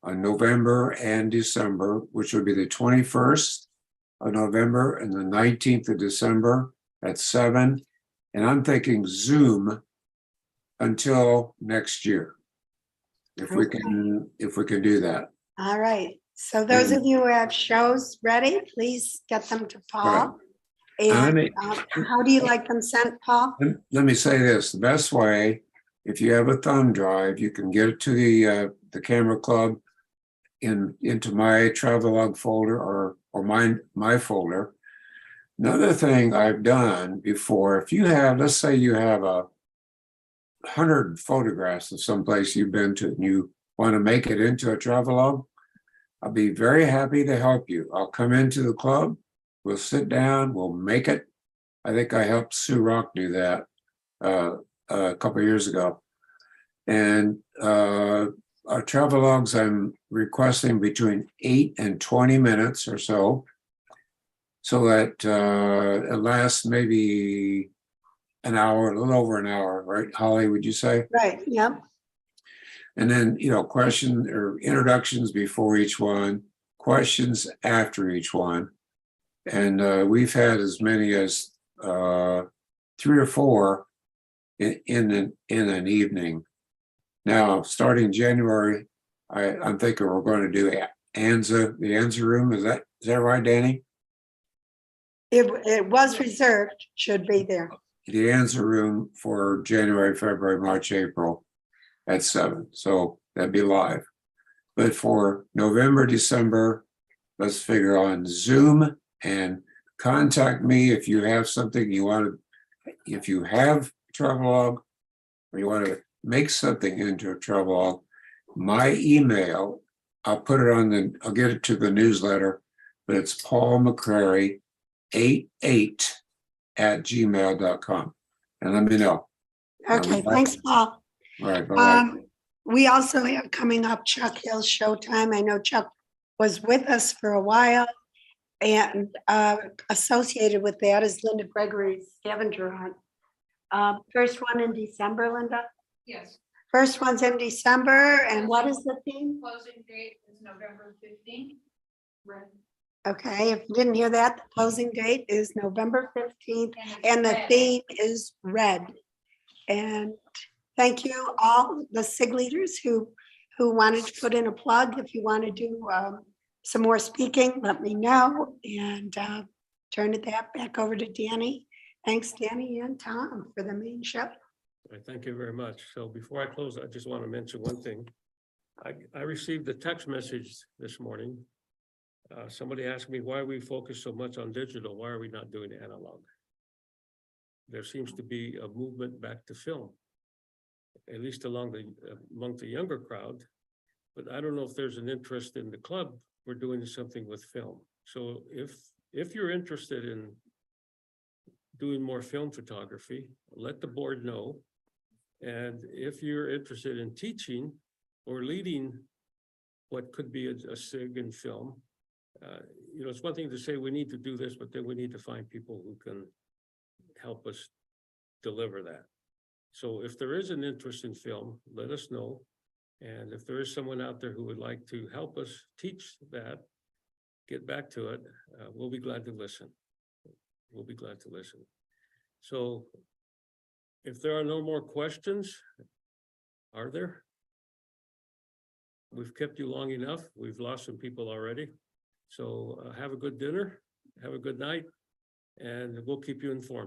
on November and December, which would be the 21st of November and the 19th of December at 7. And I'm thinking Zoom until next year, if we can do that. All right. So those of you who have shows ready, please get them to Paul. And how do you like them sent, Paul? Let me say this: the best way, if you have a thumb drive, you can get it to the camera club into my Travelog folder or my folder. Another thing I've done before, if you have, let's say you have 100 photographs of someplace you've been to and you want to make it into a Travelog, I'll be very happy to help you. I'll come into the club, we'll sit down, we'll make it. I think I helped Sue Rock do that a couple of years ago. And our Travelogs, I'm requesting between 8 and 20 minutes or so that it lasts maybe an hour, a little over an hour, right, Holly, would you say? Right, yep. And then, question or introductions before each one, questions after each one. And we've had as many as 3 or 4 in an evening. Now, starting January, I'm thinking we're going to do the Anza room. Is that right, Danny? It was reserved, should be there. The Anza room for January, February, March, April at 7. So that'd be live. But for November, December, let's figure on Zoom and contact me if you have something you want to, if you have Travelog or you want to make something into a Travelog. My email, I'll get it to the newsletter, but it's Paul McCrary 88@gmail.com. And let me know. Okay, thanks, Paul. All right, bye-bye. We also have coming up Chuck Hill's Showtime. I know Chuck was with us for a while, And associated with that is Linda Gregory's scavenger hunt. First one in December, Linda? Yes, First one's in December, and what is the theme? closing date is November 15th. Right. Okay, if you didn't hear that, the closing date is November 15th, and the theme is red. And thank you all the SIG leaders who wanted to put in a plug. If you want to do some more speaking, let me know, and turn it back over to Danny. Thanks, Danny and Tom, for the main show. All right, thank you very much. So before I close, I just want to mention one thing. I received a text message this morning. Somebody asked me why we focus so much on digital. Why are we not doing analog? There seems to be a movement back to film, at least among the younger crowd. But I don't know if there's an interest in the club. We're doing something with film. So if you're interested in doing more film photography, let the board know. And if you're interested in teaching or leading what could be a SIG in film, it's one thing to say we need to do this, but then we need to find people who can help us deliver that. So if there is an interest in film, let us know. And if there is someone out there who would like to help us teach that, get back to it, we'll be glad to listen. We'll be glad to listen. So if there are no more questions, are there? We've kept you long enough. We've lost some people already. So have a good dinner, have a good night, and we'll keep you informed.